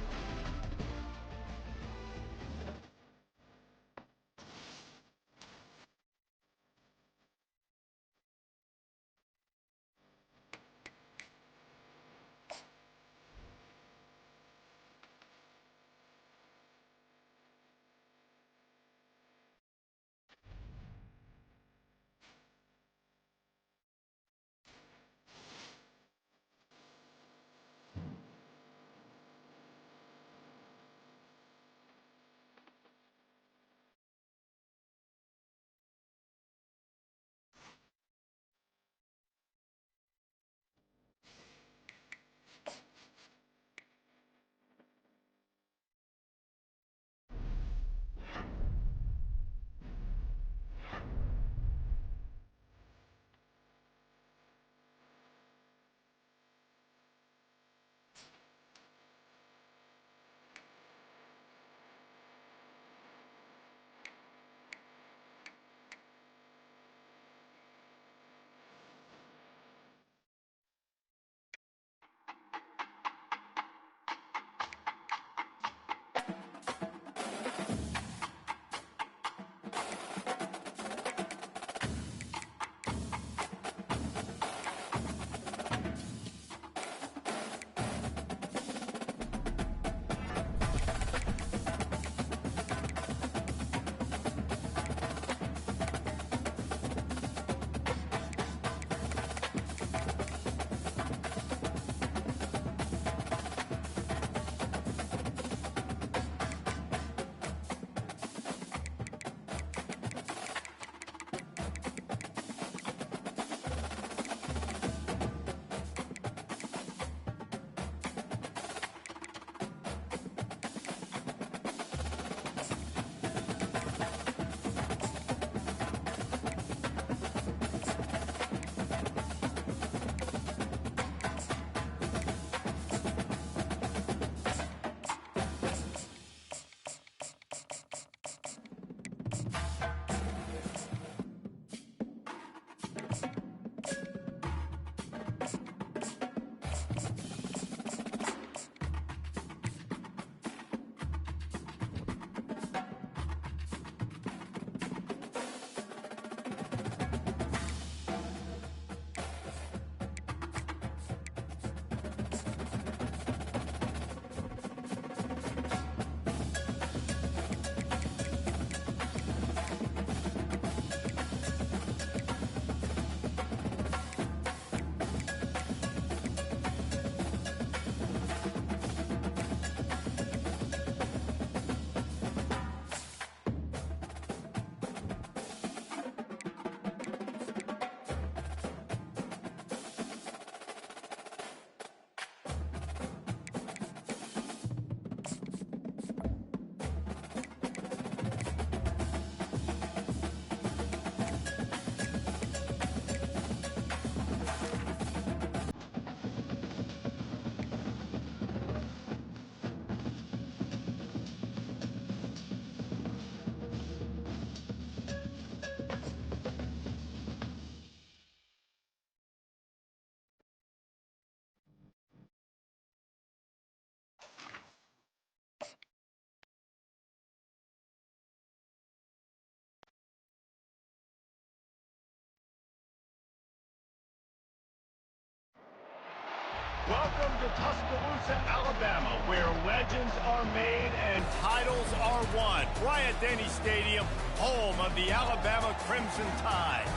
B: Welcome to Tuscaloosa, Alabama, where legends are made and titles are won. Bryant-Denny Stadium, home of the Alabama Crimson Tide.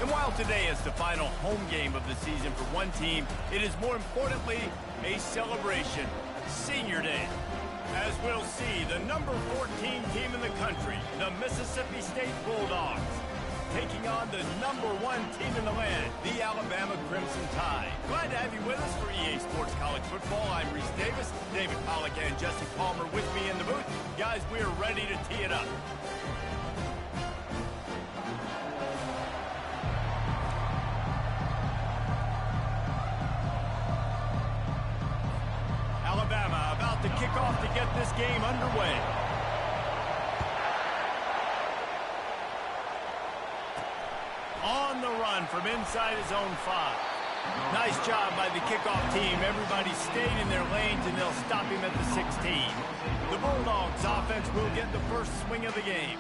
B: And while today is the final home game of the season for one team, it is more importantly a celebration, Senior Day. As we'll see, the number 14 team in the country, the Mississippi State Bulldogs, taking on the number 1 team in the land, the Alabama Crimson Tide. Glad to have you with us for EA Sports College Football. I'm Reese Davis, David Pollack and Jesse Palmer with me in the booth. Guys, we are ready to tee it up. Alabama about to kick off to get this game underway. On the run from inside his own 5. Nice job by the kickoff team. Everybody stayed in their lanes, and they'll stop him at the 16. The Bulldogs offense will get the first swing of the game.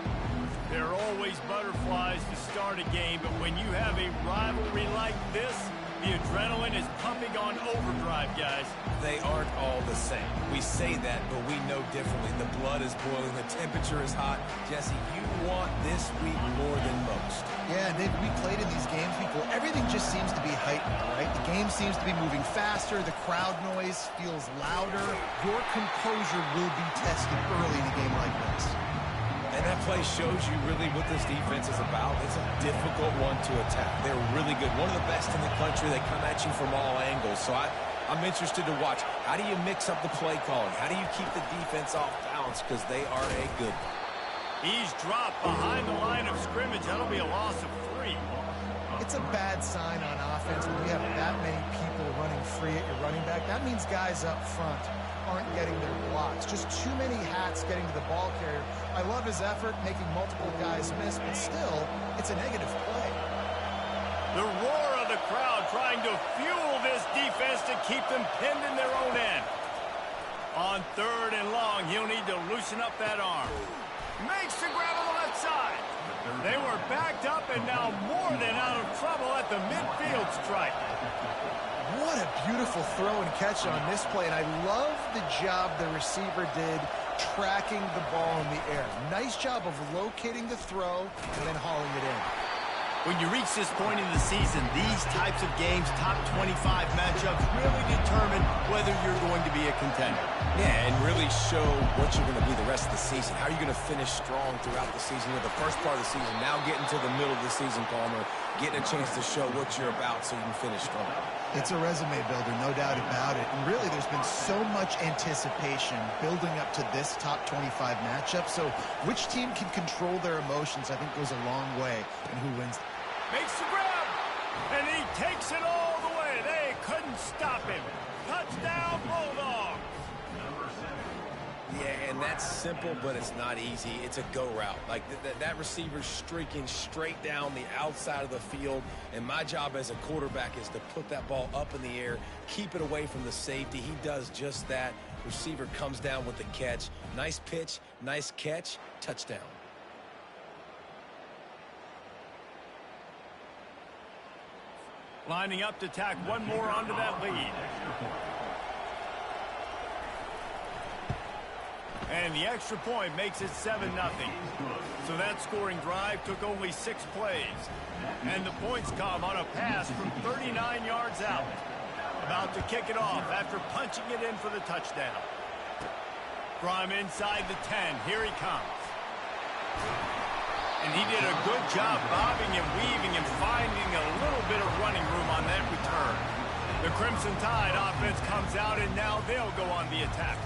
B: There are always butterflies to start a game, but when you have a rivalry like this, the adrenaline is pumping on overdrive, guys.
D: They aren't all the same. We say that, but we know differently. The blood is boiling. The temperature is hot. Jesse, you want this week more than most.
C: Yeah, Dave, we played in these games before. Everything just seems to be heightened, right? The game seems to be moving faster. The crowd noise feels louder. Your composure will be tested early in a game like this.
D: And that play shows you really what this defense is about. It's a difficult one to attack. They're really good. One of the best in the country. They come at you from all angles. So I'm interested to watch. How do you mix up the play calling? How do you keep the defense off balance? Because they are a good one.
B: He's dropped behind the line of scrimmage. That'll be a loss of 3.
C: It's a bad sign on offense when you have that many people running free at your running back. That means guys up front aren't getting their blocks. Just too many hats getting to the ball carrier. I love his effort making multiple guys miss, but still, it's a negative play.
B: The roar of the crowd trying to fuel this defense to keep them pinned in their own end. On 3rd and long, he'll need to loosen up that arm. Makes the grab on the left side. They were backed up and now more than out of trouble at the midfield stripe.
C: What a beautiful throw and catch on this play, and I love the job the receiver did tracking the ball in the air. Nice job of locating the throw and then hauling it in.
B: When you reach this point in the season, these types of games, top 25 matchups, really determine whether you're going to be a contender.
D: Yeah, and really show what you're going to be the rest of the season. How are you going to finish strong throughout the season? With the first part of the season, now getting to the middle of the season, Palmer, getting a chance to show what you're about so you can finish strong.
C: It's a resume builder, no doubt about it. And really, there's been so much anticipation building up to this top 25 matchup. So which team can control their emotions, I think, goes a long way in who wins.
B: Makes the grab, and he takes it all the way. They couldn't stop him. Touchdown, Bulldogs.
D: Yeah, and that's simple, but it's not easy. It's a go route. Like that receiver's streaking straight down the outside of the field, and my job as a quarterback is to put that ball up in the air, keep it away from the safety. He does just that. Receiver comes down with the catch. Nice pitch, nice catch, touchdown.
B: Lining up to tack one more onto that lead. And the extra point makes it 7-0. So that scoring drive took only 6 plays. And the points come on a pass from 39 yards out. About to kick it off after punching it in for the touchdown. From inside the 10, here he comes. And he did a good job bobbing and weaving and finding a little bit of running room on that return. The Crimson Tide offense comes out, and now they'll go on the attack.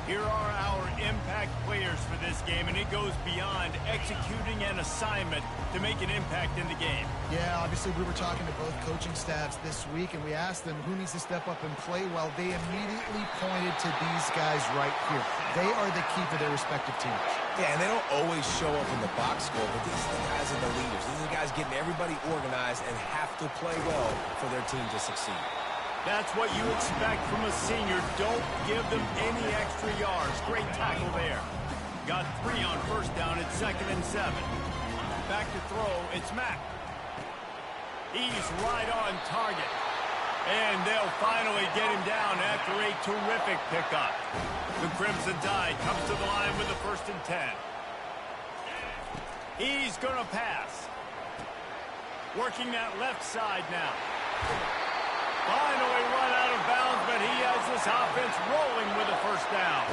B: Here are our impact players for this game, and it goes beyond executing an assignment to make an impact in the game.
C: Yeah, obviously we were talking to both coaching staffs this week, and we asked them who needs to step up and play well. They immediately pointed to these guys right here. They are the key for their respective teams.
D: Yeah, and they don't always show up in the box score, but these are the guys are the leaders. These are the guys getting everybody organized and have to play well for their team to succeed.
B: That's what you expect from a senior. Don't give them any extra yards. Great tackle there. Got 3 on first down at 2nd and 7. Back to throw, it's Mack. He's right on target. And they'll finally get him down after a terrific pickup. The Crimson Tide comes to the line with the 1st and 10. He's going to pass. Working that left side now. Finally run out of bounds, but he has a this offense rolling with a first down.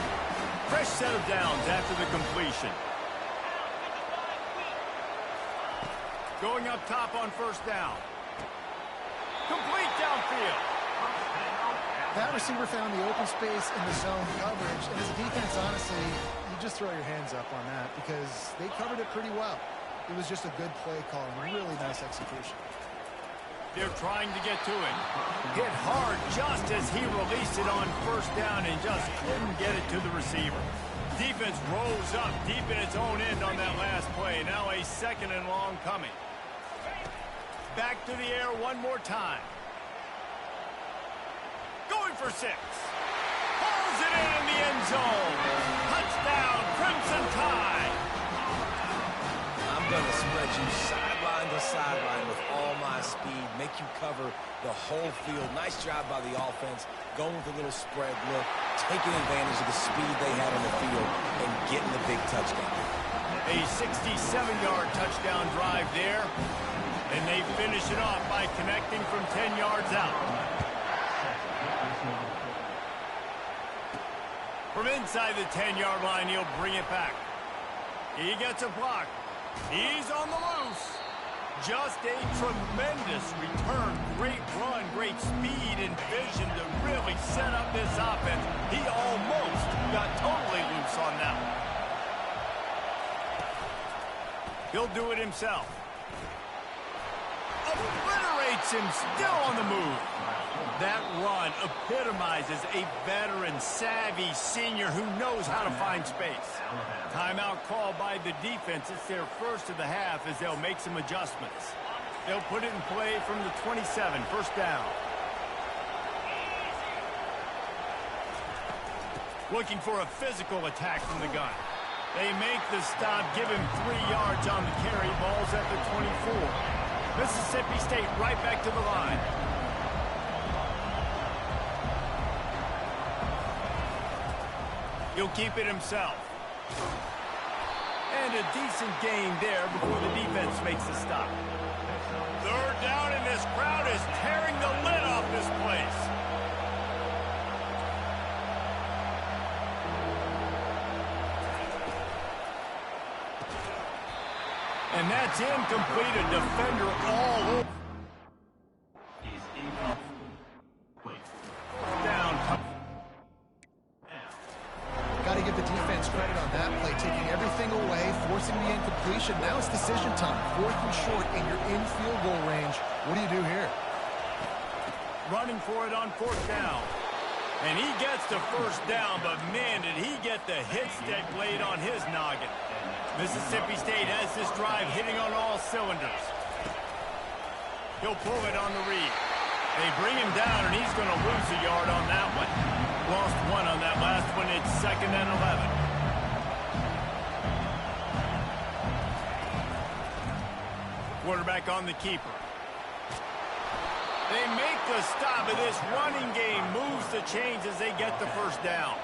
B: Fresh set of downs after the completion. Going up top on first down. Complete downfield.
C: That receiver found the open space in the zone coverage, and as a defense, honestly, you just throw your hands up on that because they covered it pretty well. It was just a good play call and really nice execution.
B: They're trying to get to it. Hit hard just as he released it on first down and just couldn't get it to the receiver. Defense rose up deep in its own end on that last play. Now a second and long coming. Back to the air one more time. Going for 6. Pulls it in the end zone. Touchdown, Crimson Tide.
D: I'm going to spread you sideline to sideline with all my speed, make you cover the whole field. Nice job by the offense, going with a little spread look, taking advantage of the speed they had on the field, and getting the big touchdown.
B: A 67-yard touchdown drive there, and they finish it off by connecting from 10 yards out. From inside the 10-yard line, he'll bring it back. He gets a block. He's on the loose. Just a tremendous return. Great run, great speed and vision to really set up this offense. He almost got totally loose on that one. He'll do it himself. Obliterates him, still on the move. That run epitomizes a veteran, savvy senior who knows how to find space. Timeout called by the defense. It's their first of the half as they'll make some adjustments. They'll put it in play from the 27, first down. Looking for a physical attack from the gun. They make the stop, give him 3 yards on the carry. Ball's at the 24. Mississippi State right back to the line. He'll keep it himself. And a decent gain there before the defense makes the stop. Third down, and this crowd is tearing the lid off this place. And that's incomplete. A defender all over. Down.
C: Got to give the defense credit on that play, taking everything away, forcing the incompletion. Now it's decision time. 4th and short, and you're in field goal range. What do you do here?
B: Running for it on 4th down. And he gets the first down, but man, did he get the hit stick blade on his noggin. Mississippi State has this drive hitting on all cylinders. He'll pull it on the read. They bring him down, and he's going to lose a yard on that one. Lost 1 on that last one. It's 2nd and 11. Quarterback on the keeper. They make the stop, and this running game moves the chains as they get the first down.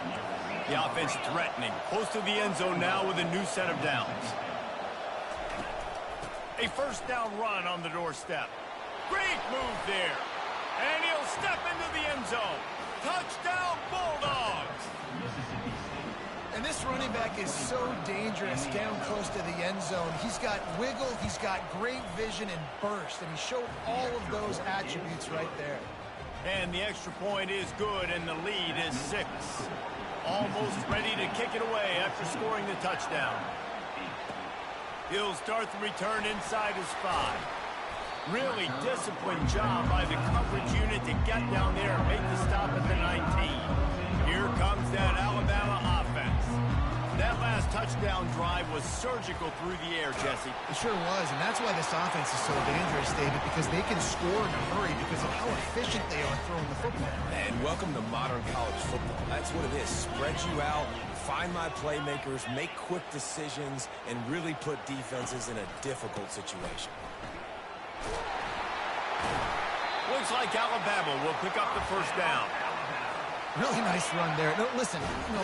B: The offense threatening, close to the end zone now with a new set of downs. A first down run on the doorstep. Great move there. And he'll step into the end zone. Touchdown, Bulldogs!
C: And this running back is so dangerous down close to the end zone. He's got wiggle, he's got great vision and burst, and he showed all of those attributes right there.
B: And the extra point is good, and the lead is 6. Almost ready to kick it away after scoring the touchdown. He'll start the return inside his 5. Really disciplined job by the coverage unit to get down there and make the stop at the 19. Here comes that Alabama offense. That last touchdown drive was surgical through the air, Jesse.
C: It sure was, and that's why this offense is so dangerous, David, because they can score in a hurry because of how efficient they are throwing the football.
D: And welcome to modern college football. That's what it is. Spread you out, find my playmakers, make quick decisions, and really put defenses in a difficult situation.
B: Looks like Alabama will pick up the first down.
C: Really nice run there. No, listen,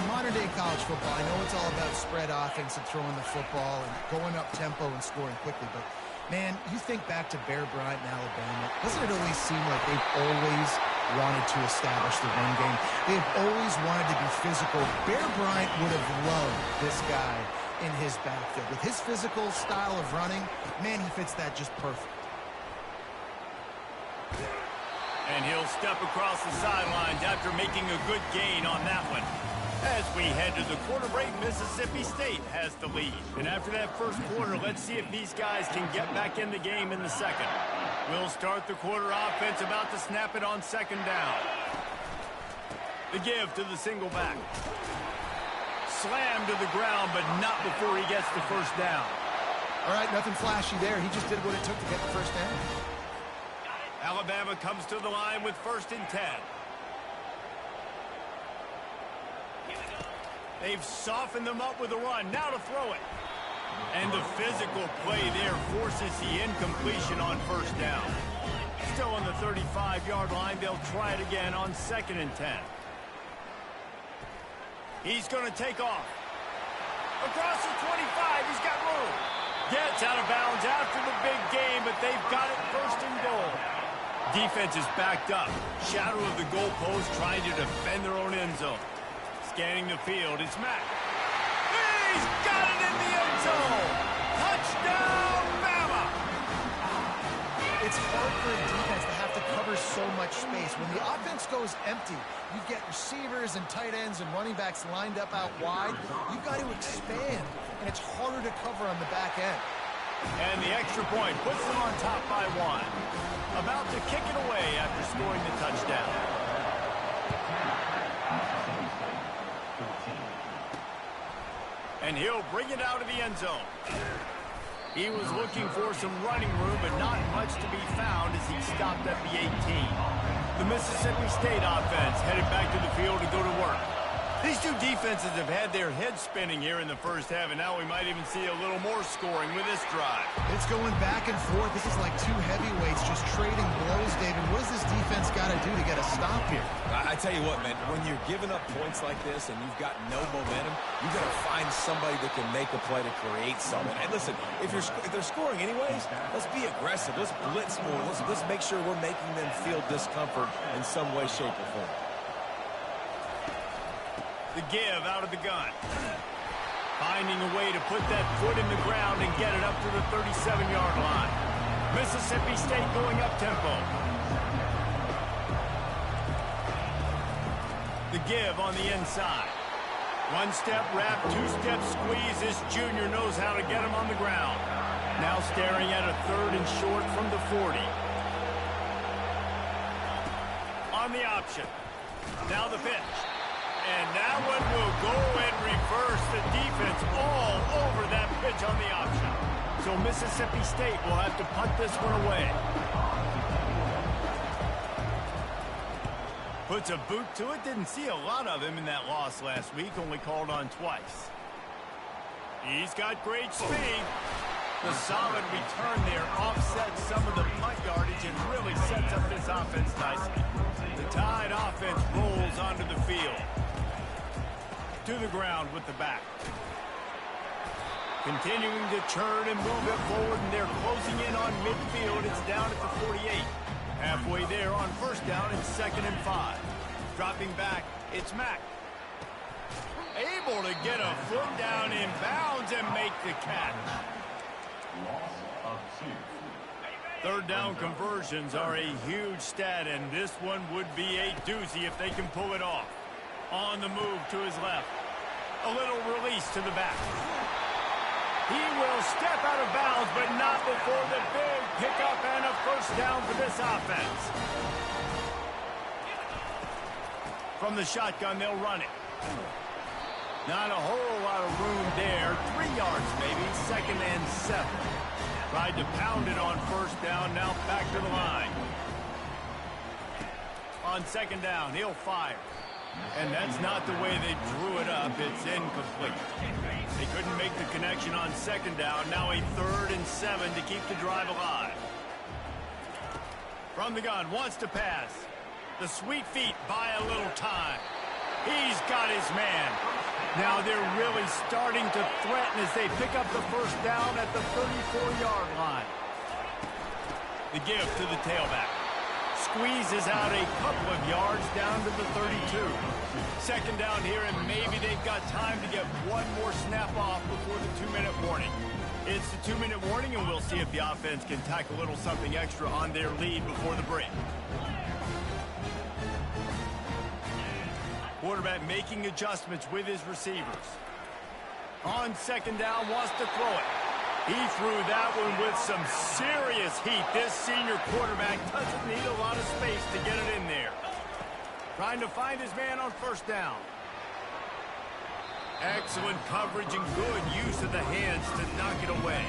C: modern-day college football, I know it's all about spread offense and throwing the football and going up tempo and scoring quickly, but, man, you think back to Bear Bryant in Alabama, doesn't it always seem like they've always wanted to establish the run game. They've always wanted to be physical. Bear Bryant would have loved this guy in his backfield. With his physical style of running, man, he fits that just perfect.
B: And he'll step across the sidelines after making a good gain on that one. As we head to the quarter break, Mississippi State has the lead. And after that first quarter, let's see if these guys can get back in the game in the second. We'll start the quarter offense, about to snap it on second down. The give to the single back. Slammed to the ground, but not before he gets the first down.
C: All right, nothing flashy there. He just did what it took to get the first down.
B: Alabama comes to the line with 1st and 10. They've softened them up with a run. Now to throw it. And the physical play there forces the incompletion on first down. Still on the 35-yard line. They'll try it again on 2nd and 10. He's going to take off. Across the 25. He's got room. Gets out of bounds after the big game, but they've got it 1st and goal. Defense is backed up. Shadow of the goalpost, trying to defend their own end zone. Scanning the field, it's Mack. He's got it in the end zone! Touchdown, Bama!
C: It's hard for a defense to have to cover so much space. When the offense goes empty, you get receivers and tight ends and running backs lined up out wide. You've got to expand, and it's harder to cover on the back end.
B: And the extra point puts them on top by 1. About to kick it away after scoring the touchdown. And he'll bring it out of the end zone. He was looking for some running room, but not much to be found as he stopped at the 18. The Mississippi State offense headed back to the field to go to work. These two defenses have had their heads spinning here in the first half, and now we might even see a little more scoring with this drive.
C: It's going back and forth. This is like two heavyweights just trading blows, David. What does this defense got to do to get a stop here?
D: I tell you what, man, when you're giving up points like this and you've got no momentum, you got to find somebody that can make a play to create something. And listen, if they're scoring anyways, let's be aggressive. Let's blitz more. Let's make sure we're making them feel discomfort in some way, shape, or form.
B: The give out of the gun. Finding a way to put that foot in the ground and get it up to the 37-yard line. Mississippi State going up tempo. The give on the inside. One-step wrap, two-step squeeze. This junior knows how to get him on the ground. Now staring at a 3rd and short from the 40. On the option. Now the pitch. And that one will go and reverse the defense all over that pitch on the option. So Mississippi State will have to punt this one away. Puts a boot to it. Didn't see a lot of him in that loss last week. Only called on twice. He's got great speed. The solid return there offsets some of the punt yardage and really sets up this offense nicely. The Tide offense rolls onto the field. To the ground with the back. Continuing to churn and move it forward, and they're closing in on midfield. It's down at the 48. Halfway there on first down and 2nd and 5. Dropping back, it's Mack. Able to get a foot down in bounds and make the catch.
E: Loss of 2.
B: 3rd down conversions are a huge stat, and this one would be a doozy if they can pull it off. On the move to his left. A little release to the back. He will step out of bounds, but not before the big pickup and a first down for this offense. From the shotgun, they'll run it. Not a whole lot of room there. 3 yards maybe, 2nd and 7. Tried to pound it on first down, now back to the line. On 2nd down, he'll fire. And that's not the way they drew it up. It's incomplete. They couldn't make the connection on 2nd down. Now a 3rd and 7 to keep the drive alive. From the gun, wants to pass. The sweet feet buy a little time. He's got his man. Now they're really starting to threaten as they pick up the first down at the 34-yard line. The give to the tailback. Squeezes out a couple of yards down to the 32. Second down here, and maybe they've got time to get one more snap off before the 2-minute warning. It's the 2-minute warning, and we'll see if the offense can tack a little something extra on their lead before the break. Quarterback making adjustments with his receivers. On second down, wants to throw it. He threw that one with some serious heat. This senior quarterback doesn't need a lot of space to get it in there. Trying to find his man on first down. Excellent coverage and good use of the hands to knock it away.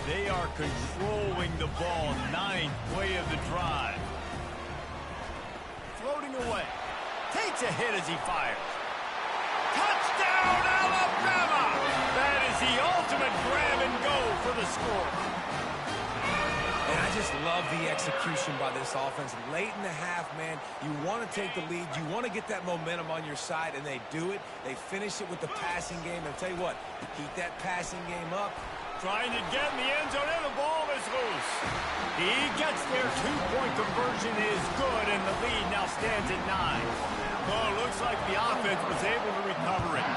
B: They are controlling the ball. 9th play of the drive. Floating away. Takes a hit as he fires. Touchdown, Alabama! That is the ultimate grab and go for the score.
D: And I just love the execution by this offense. Late in the half, man, you want to take the lead. You want to get that momentum on your side, and they do it. They finish it with the passing game. And I'll tell you what, keep that passing game up.
B: Trying to get in the end zone, and the ball is loose. He gets there. 2-point conversion is good, and the lead now stands at 9. Well, it looks like the offense was able to recover it.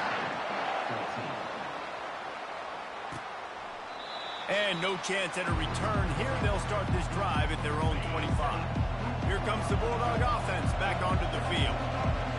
B: And no chance at a return here. They'll start this drive at their own 25. Here comes the Bulldog offense back onto the field.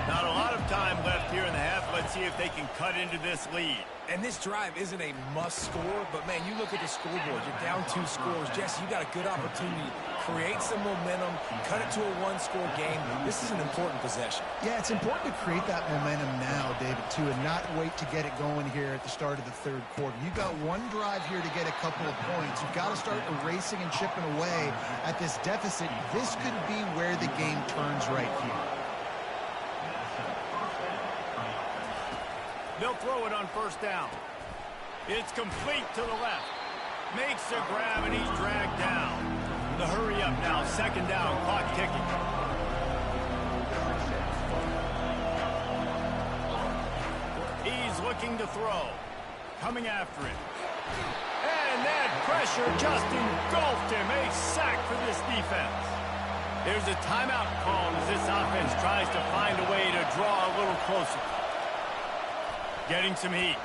B: Not a lot of time left here in the half. Let's see if they can cut into this lead.
D: And this drive isn't a must score, but, man, you look at the scoreboard. You're down 2 scores. Jesse, you got a good opportunity. Create some momentum. Cut it to a 1-score game. This is an important possession.
C: Yeah, it's important to create that momentum now, David, too, and not wait to get it going here at the start of the 3rd quarter. You've got one drive here to get a couple of points. You've got to start erasing and chipping away at this deficit. This could be where the game turns right here.
B: They'll throw it on first down. It's complete to the left. Makes a grab, and he's dragged down. The hurry up now. Second down, clock ticking. He's looking to throw. Coming after him. And that pressure just engulfed him. A sack for this defense. There's a timeout called as this offense tries to find a way to draw a little closer. Getting some heat.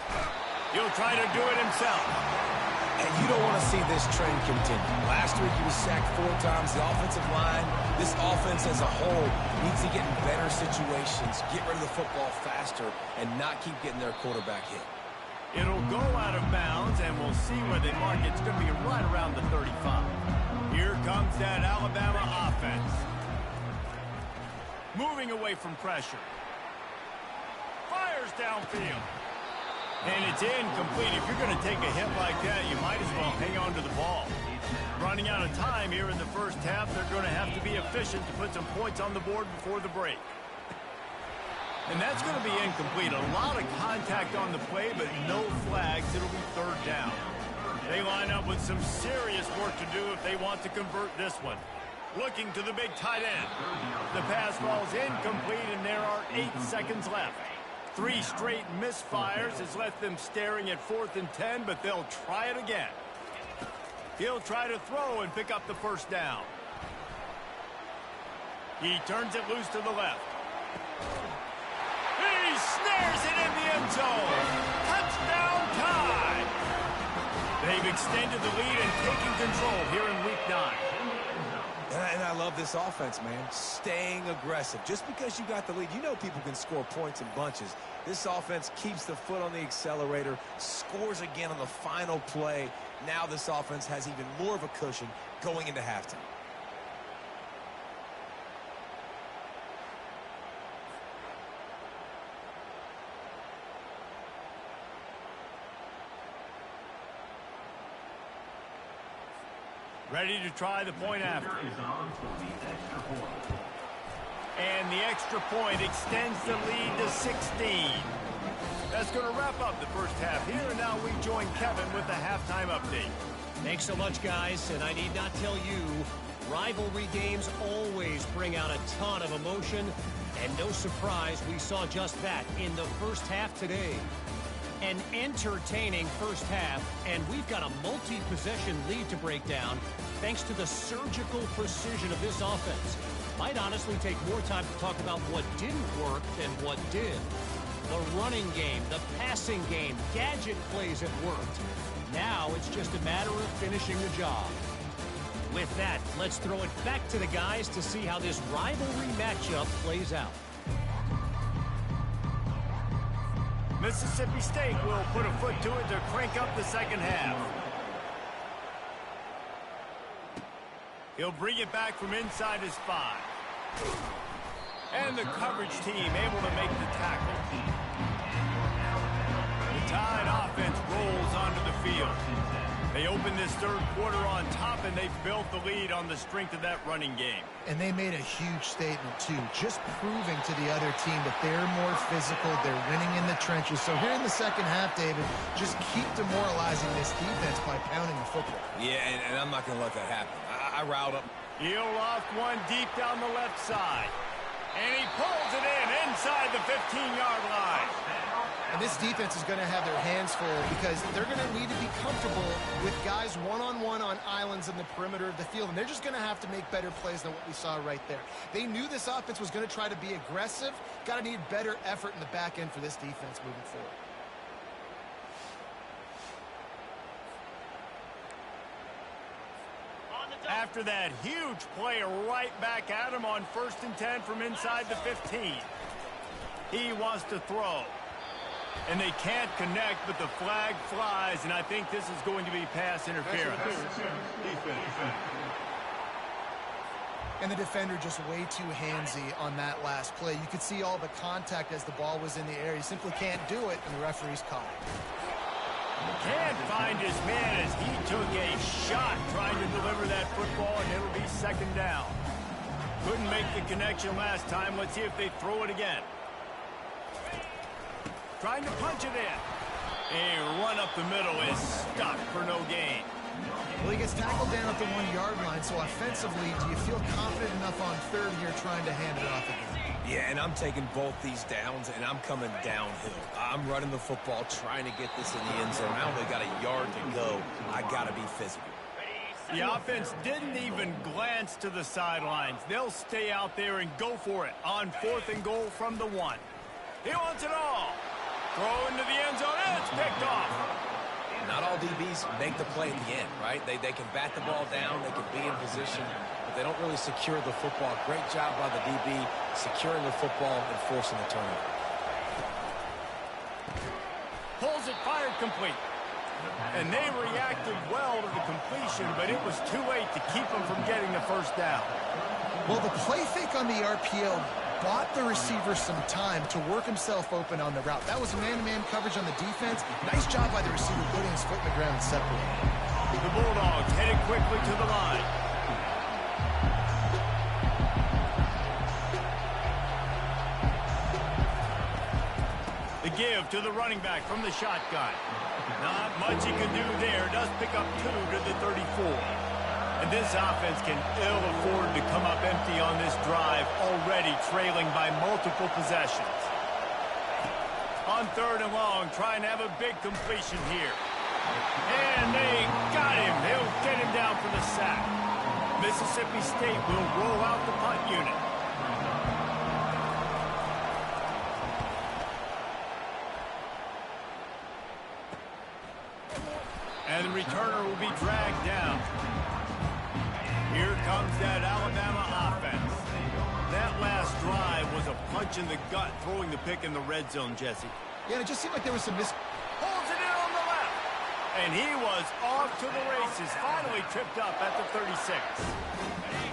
B: He'll try to do it himself.
D: And you don't want to see this trend continue. Last week he was sacked 4 times. The offensive line, this offense as a whole, needs to get in better situations, get rid of the football faster, and not keep getting their quarterback hit.
B: It'll go out of bounds, and we'll see where they mark it. It's going to be right around the 35. Here comes that Alabama offense. Moving away from pressure. Fires downfield. And it's incomplete. If you're going to take a hit like that, you might as well hang on to the ball. Running out of time here in the first half, they're going to have to be efficient to put some points on the board before the break. And that's going to be incomplete. A lot of contact on the play, but no flags. It'll be 3rd down. They line up with some serious work to do if they want to convert this one. Looking to the big tight end. The pass ball's incomplete, and there are 8 seconds left. 3 straight misfires has left them staring at 4th and 10, but they'll try it again. He'll try to throw and pick up the first down. He turns it loose to the left. He snares it in the end zone. Touchdown tie. They've extended the lead and taken control here in week 9.
D: And I love this offense, man. Staying aggressive. Just because you got the lead, you know people can score points in bunches. This offense keeps the foot on the accelerator, scores again on the final play. Now this offense has even more of a cushion going into halftime.
B: Ready to try the point after. And the extra point extends the lead to 16. That's going to wrap up the first half here, and now we join Kevin with the halftime update.
F: Thanks so much, guys, and I need not tell you, rivalry games always bring out a ton of emotion, and no surprise we saw just that in the first half today. An entertaining first half, and we've got a multi-possession lead to break down thanks to the surgical precision of this offense. might honestly take more time to talk about what didn't work than what did. The running game, the passing game, gadget plays have worked. Now it's just a matter of finishing the job. With that, let's throw it back to the guys to see how this rivalry matchup plays out.
B: Mississippi State will put a foot to it to crank up the second half. He'll bring it back from inside his 5. And the coverage team able to make the tackle. The Tide offense rolls onto the field. They open this third quarter on top, and they've built the lead on the strength of that running game.
C: And they made a huge statement, too, just proving to the other team that they're more physical, they're winning in the trenches. So here in the second half, David, just keep demoralizing this defense by pounding the football.
D: Yeah, and I'm not going to let that happen. I riled up.
B: He'll loft one deep down the left side. And he pulls it in inside the 15-yard line.
C: And this defense is going to have their hands full because they're going to need to be comfortable with guys one-on-one on islands in the perimeter of the field. And they're just going to have to make better plays than what we saw right there. They knew this offense was going to try to be aggressive. Got to need better effort in the back end for this defense moving forward.
B: After that huge play right back at him on 1st and 10 from inside the 15. He wants to throw. And they can't connect, but the flag flies, and I think this is going to be pass interference.
C: And the defender just way too handsy on that last play. You could see all the contact as the ball was in the air. He simply can't do it, and the referee's caught it.
B: Can't find his man as he took a shot trying to deliver that football, and it'll be second down. Couldn't make the connection last time. Let's see if they throw it again. Trying to punch it in. A run up the middle is stuck for no gain.
C: Well, he gets tackled down at the 1-yard line, so offensively, do you feel confident enough on third here trying to hand it off again?
D: Yeah, and I'm taking both these downs, and I'm coming downhill. I'm running the football, trying to get this in the end zone. I only got a yard to go. I got to be physical.
B: The offense didn't even glance to the sidelines. They'll stay out there and go for it on 4th and goal from the 1. He wants it all. Throw into the end zone, and it's picked off.
D: Not all DBs make the play at the end, right? They can bat the ball down, they can be in position, but they don't really secure the football. Great job by the DB securing the football and forcing the turnover.
B: Pulls it, fired complete. And they reacted well to the completion, but it was too late to keep them from getting the first down.
C: Well, the play fake on the RPO bought the receiver some time to work himself open on the route. That was man-to-man coverage on the defense. Nice job by the receiver putting his foot in the ground and separating.
B: The Bulldogs headed quickly to the line. The give to the running back from the shotgun. Not much he can do there. Does pick up 2 to the 34. And this offense can ill afford to come up empty on this drive, already trailing by multiple possessions. On 3rd and long, trying to have a big completion here. And they got him. He'll get him down for the sack. Mississippi State will roll out the punt unit. And the returner will be dragged down. Here comes that Alabama offense. That last drive was a punch in the gut, throwing the pick in the red zone, Jesse.
C: Yeah, it just seemed like there was some
B: Pulls it in on the left. And he was off to the races, finally tripped up at the 36.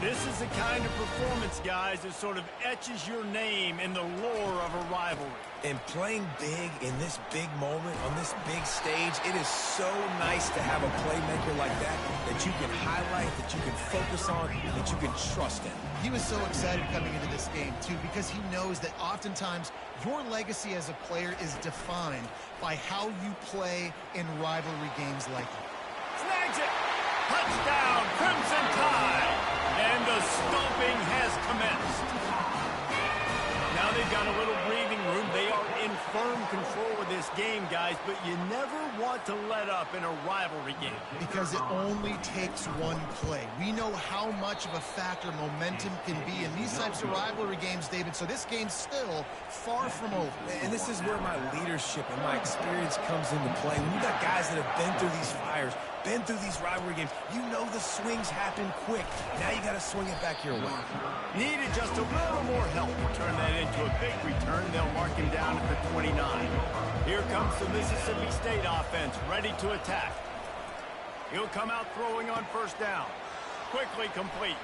B: This is the kind of performance, guys, that sort of etches your name in the lore of a rivalry.
D: And playing big in this big moment, on this big stage, it is so nice to have a playmaker like that you can highlight, that you can focus on, that you can trust in.
C: He was so excited coming into this game, too, because he knows that oftentimes your legacy as a player is defined by how you play in rivalry games like that.
B: Snags it! Touchdown, Crimson Tide! And the stomping has commenced. Now they've got a little breathing room. They are in firm control of this game, guys, but you never want to let up in a rivalry game.
C: Because it only takes one play. We know how much of a factor momentum can be in these types of rivalry games, David, so this game's still far from over.
D: And this is where my leadership and my experience comes into play. When you got guys that have been through these fires, been through these rivalry games, you know the swings happen quick. Now you got to swing it back your way.
B: Needed just a little more help to turn that into a big return. They'll mark him down at the 29. Here comes the Mississippi State offense, ready to attack. He'll come out throwing on first down. Quickly complete.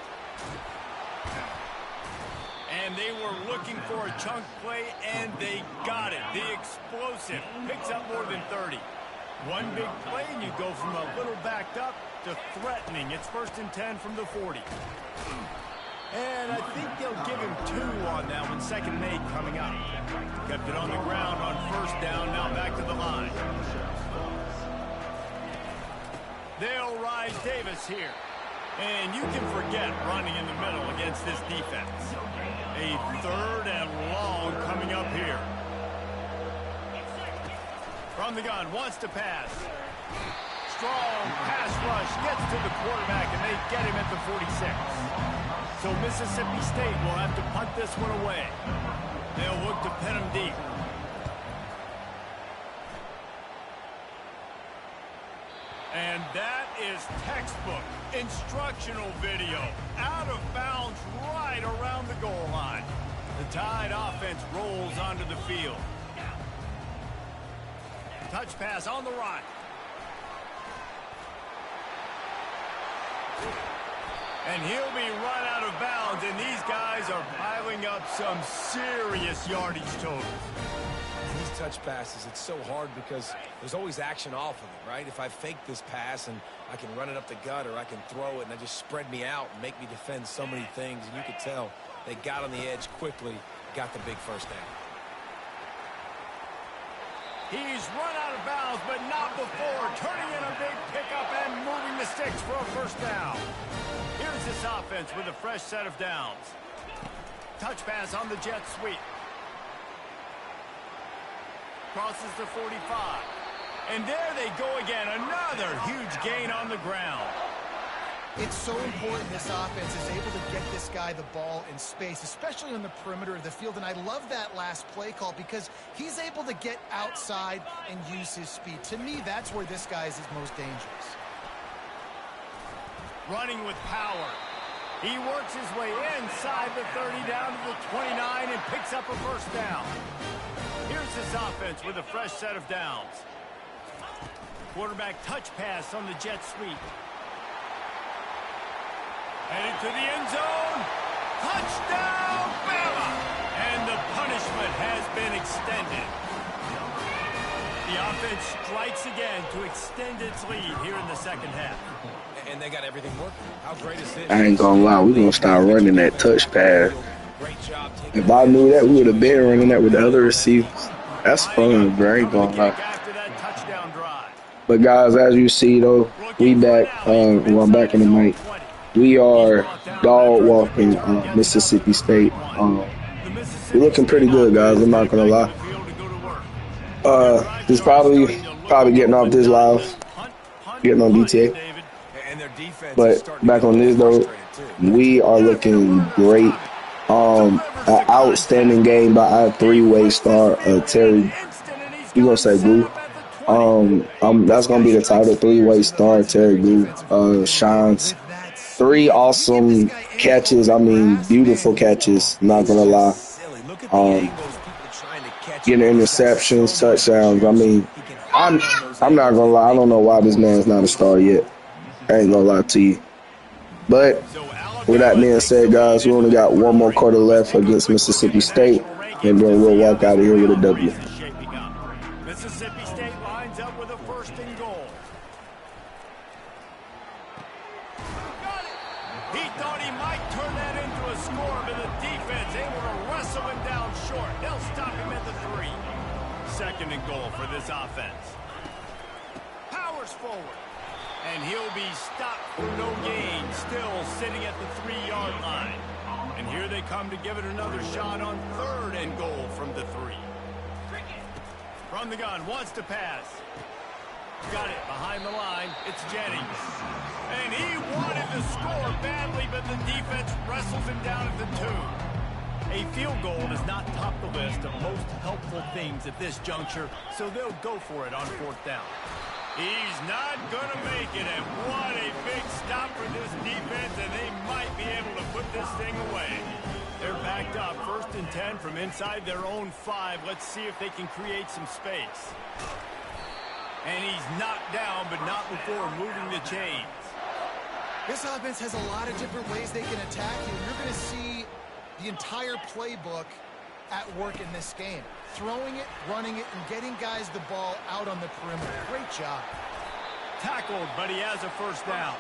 B: And they were looking for a chunk play, and they got it. The explosive picks up more than 30. One big play, and you go from a little backed up to threatening. It's 1st and 10 from the 40. And I think they'll give him 2 on that one. 2nd and 8 coming up. Kept it on the ground on first down. Now back to the line. They'll rise Davis here. And you can forget running in the middle against this defense. A 3rd and long coming up here. From the gun, wants to pass. Strong pass rush, gets to the quarterback, and they get him at the 46. So Mississippi State will have to punt this one away. They'll look to pin him deep. And that is textbook instructional video. Out of bounds right around the goal line. The Tide offense rolls onto the field. Touch pass on the right. And he'll be run out of bounds, and these guys are piling up some serious yardage totals.
D: These touch passes, it's so hard because there's always action off of it, right? If I fake this pass and I can run it up the gut, or I can throw it and I just spread me out and make me defend so many things, and you could tell they got on the edge quickly, got the big first down.
B: He's run out of bounds, but not before. Turning in a big pickup and moving the sticks for a first down. Here's this offense with a fresh set of downs. Touch pass on the jet sweep. Crosses the 45. And there they go again. Another huge gain on the ground.
C: It's so important this offense is able to get this guy the ball in space, especially on the perimeter of the field. And I love that last play call because he's able to get outside and use his speed. To me, that's where this guy is his most dangerous.
B: Running with power. He works his way inside the 30 down to the 29 and picks up a first down. Here's this offense with a fresh set of downs. Quarterback touch pass on the jet sweep. Headed to the end zone. Touchdown, Bama! And the punishment has been extended. The offense strikes again to extend its lead here in the second half.
D: And they got everything working. How great is this?
A: I ain't gonna lie, we're gonna start running that touch pass. If I knew that, we would have been running that with the other receivers. That's fun, bro. I ain't gonna lie. But guys, as you see though, we back. Well, I'm back in the mic. We are dog walking Mississippi State. We're looking pretty good, guys. I'm not gonna lie. Just probably getting off this live, getting on DTA. But back on this though, we are looking great. An outstanding game by our 3-way star, Terry. You gonna say Blue? That's gonna be the title. 3-way star, Terry Blue. Shines. 3 awesome catches. I mean, beautiful catches. Not gonna lie. Getting interceptions, touchdowns. I mean, I'm not gonna lie. I don't know why this man's not a star yet. I ain't gonna lie to you. But with that being said, guys, we only got one more quarter left against Mississippi State, and then we'll walk out of here with a W.
B: Mississippi State lines up with a 1st and goal. He thought he might turn that into a score, but the defense able to wrestle him down short. They'll stop him at the 3. 2nd and goal for this offense. Powers forward. And he'll be stopped for no gain, still sitting at the 3-yard line. And here they come to give it another shot on 3rd and goal from the 3. From the gun, wants to pass. Got it behind the line. It's Jennings. And he wanted to score badly, but the defense wrestles him down at the 2. A field goal does not top the list of most helpful things at this juncture, so they'll go for it on 4th down. He's not going to make it, and what a big stop for this defense, and they might be able to put this thing away. They're backed up, 1st and 10 from inside their own 5. Let's see if they can create some space. And he's knocked down, but not before moving the chains.
C: This offense has a lot of different ways they can attack you. You're going to see the entire playbook at work in this game. Throwing it, running it, and getting guys the ball out on the perimeter. Great job.
B: Tackled, but he has a 1st down.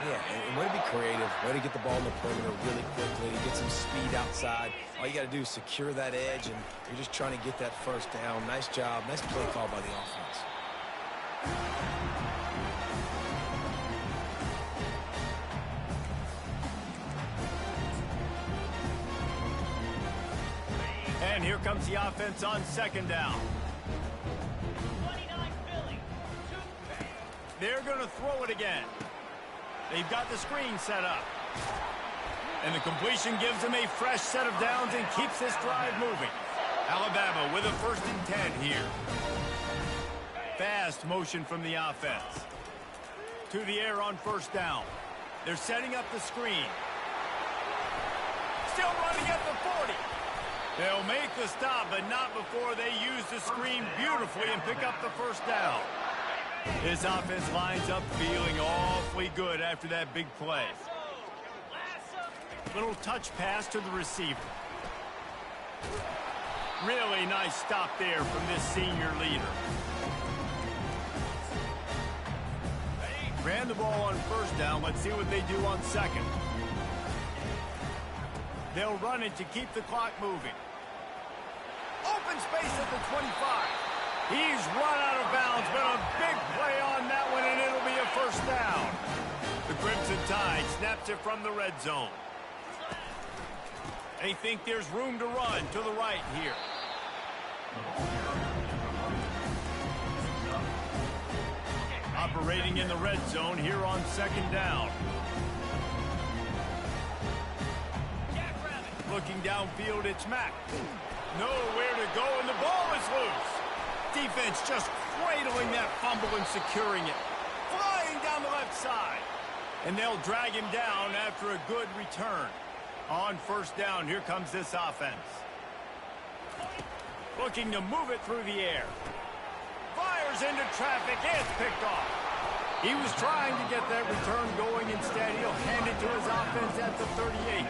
D: Yeah, and way to be creative, way to get the ball in the perimeter really quickly, to get some speed outside. All you got to do is secure that edge, and you're just trying to get that 1st down. Nice job. Nice play call by the offense.
B: And here comes the offense on 2nd down. They're going to throw it again. They've got the screen set up. And the completion gives them a fresh set of downs and keeps this drive moving. Alabama with a 1st and 10 here. Fast motion from the offense. To the air on 1st down. They're setting up the screen. Still running at the 40. They'll make the stop, but not before they use the screen beautifully and pick up the 1st down. This offense lines up feeling awfully good after that big play. Little touch pass to the receiver. Really nice stop there from this senior leader. Ran the ball on 1st down. Let's see what they do on 2nd. They'll run it to keep the clock moving. Open space at the 25. He's run out of bounds, but a big play on that one, and it'll be a 1st down. The Crimson Tide snaps it from the red zone. They think there's room to run to the right here. Operating in the red zone here on 2nd down. Looking downfield, it's Mack. Nowhere to go, and the ball is loose. Defense just cradling that fumble and securing it. Flying down the left side. And they'll drag him down after a good return. On 1st down, here comes this offense. Looking to move it through the air. Fires into traffic. It's picked off. He was trying to get that return going. Instead, he'll hand it to his offense at the 38.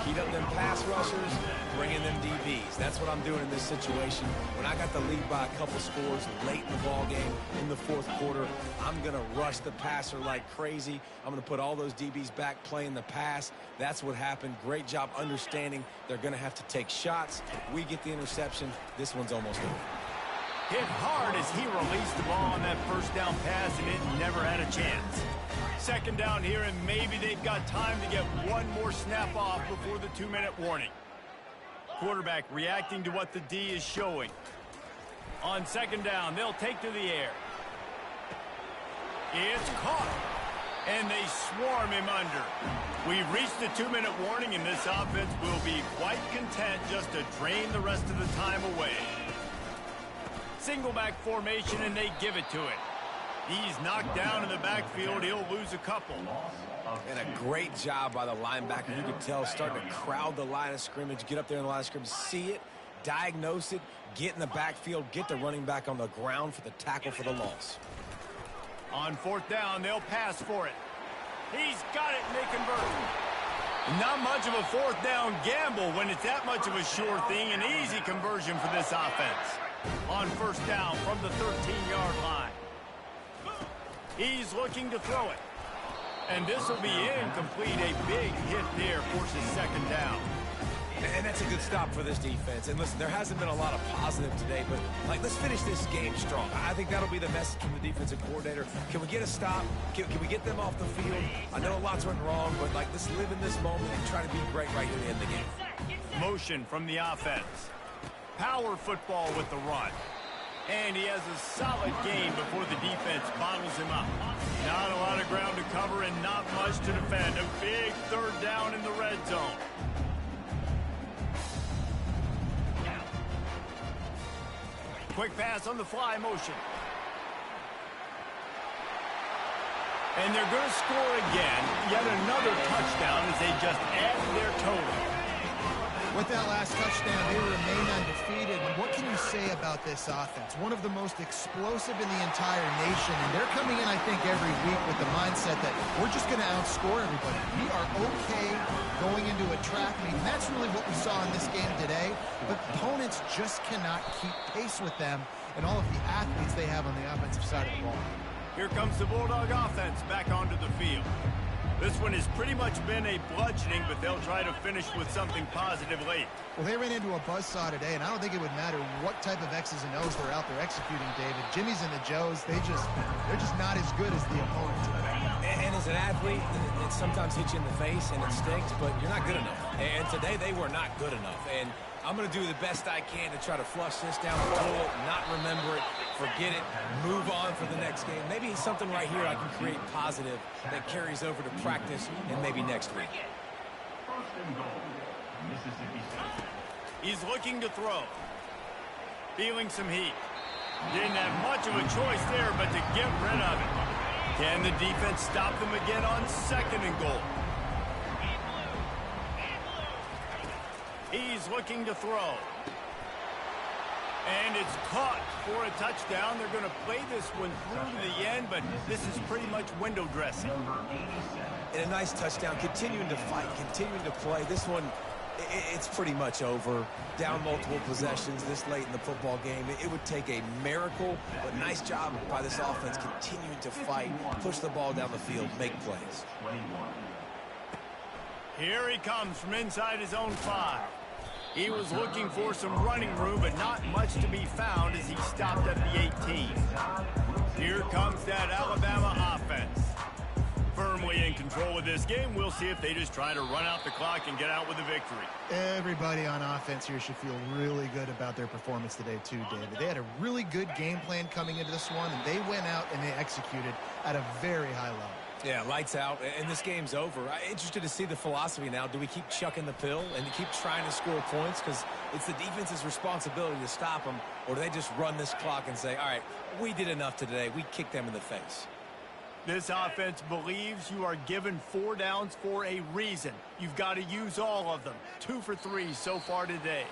D: Heat up them pass rushers, bring in them DBs. That's what I'm doing in this situation. When I got the lead by a couple scores late in the ball game in the 4th quarter, I'm going to rush the passer like crazy. I'm going to put all those DBs back playing the pass. That's what happened. Great job understanding they're going to have to take shots. We get the interception. This one's almost over.
B: Hit hard as he released the ball on that 1st down pass, and it never had a chance. 2nd down here, and maybe they've got time to get one more snap off before the 2-minute warning. Quarterback reacting to what the D is showing. On 2nd down, they'll take to the air. It's caught, and they swarm him under. We've reached the 2-minute warning, and this offense will be quite content just to drain the rest of the time away. Single back formation, and they give it to it. He's knocked down in the backfield. He'll lose a couple.
D: And a great job by the linebacker. You can tell starting to crowd the line of scrimmage, get up there in the line of scrimmage, see it, diagnose it, get in the backfield, get the running back on the ground for the tackle for the loss.
B: On 4th down, they'll pass for it. He's got it, and they convert. Not much of a 4th down gamble when it's that much of a sure thing. An easy conversion for this offense. On 1st down from the 13-yard line. He's looking to throw it. And this will be incomplete. A big hit there forces 2nd down.
D: And that's a good stop for this defense. And listen, there hasn't been a lot of positive today, but let's finish this game strong. I think that'll be the message from the defensive coordinator. Can we get a stop? Can we get them off the field? I know lots went wrong, but let's live in this moment and try to be great right here to end the game.
B: Motion from the offense. Power football with the run. And he has a solid gain before the defense bottles him up. Not a lot of ground to cover and not much to defend. A big third down in the red zone. Quick pass on the fly motion. And they're going to score again. Yet another touchdown as they just add their total.
C: With that last touchdown, they remain undefeated. And what can you say about this offense? One of the most explosive in the entire nation. And they're coming in, I think, every week with the mindset that we're just going to outscore everybody. We are okay going into a track meet. And that's really what we saw in this game today. But opponents just cannot keep pace with them and all of the athletes they have on the offensive side of the ball.
B: Here comes the Bulldog offense back onto the field. This one has pretty much been a bludgeoning, but they'll try to finish with something positive late.
C: Well, they ran into a buzzsaw today, and I don't think it would matter what type of X's and O's they're out there executing, David. Jimmy's and the Joes, they're just not as good as the opponent today.
D: And as an athlete, it sometimes hits you in the face and it stinks, but you're not good enough. And today they were not good enough. And I'm going to do the best I can to try to flush this down the toilet, not remember it, forget it, move on for the next game. Maybe something right here I can create positive that carries over to practice and maybe next week.
E: First and goal, Mississippi State.
B: He's looking to throw. Feeling some heat. Didn't have much of a choice there, but to get rid of it. Can the defense stop them again on second and goal? He's looking to throw. And it's caught for a touchdown. They're going to play this one through to the end, but this is pretty much window dressing.
D: And a nice touchdown, continuing to fight, continuing to play. This one, it's pretty much over. Down multiple possessions this late in the football game. It would take a miracle, but nice job by this offense continuing to fight, push the ball down the field, make plays.
B: Here he comes from inside his own 5. He was looking for some running room, but not much to be found as he stopped at the 18. Here comes that Alabama offense. Firmly in control of this game. We'll see if they just try to run out the clock and get out with a victory.
C: Everybody on offense here should feel really good about their performance today too, David. They had a really good game plan coming into this one, and they went out and they executed at a very high level.
D: Yeah, lights out, and this game's over. I'm interested to see the philosophy now. Do we keep chucking the pill and keep trying to score points? Because it's the defense's responsibility to stop them, or do they just run this clock and say, all right, we did enough today. We kicked them in the face.
B: This offense believes you are given 4 downs for a reason. You've got to use all of them. 2 for 3 so far today.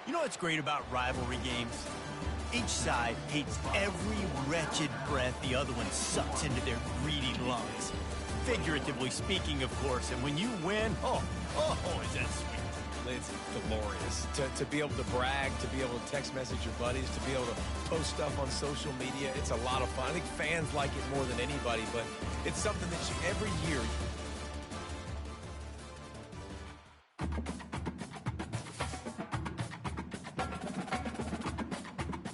B: You know what's great about rivalry games? Each side hates every wretched breath the other one sucks into their greedy lungs. Figuratively speaking, of course. And when you win, oh, is that sweet.
D: It's glorious to be able to brag, to be able to text message your buddies, to be able to post stuff on social media. It's a lot of fun. I think fans like it more than anybody, but it's something that every year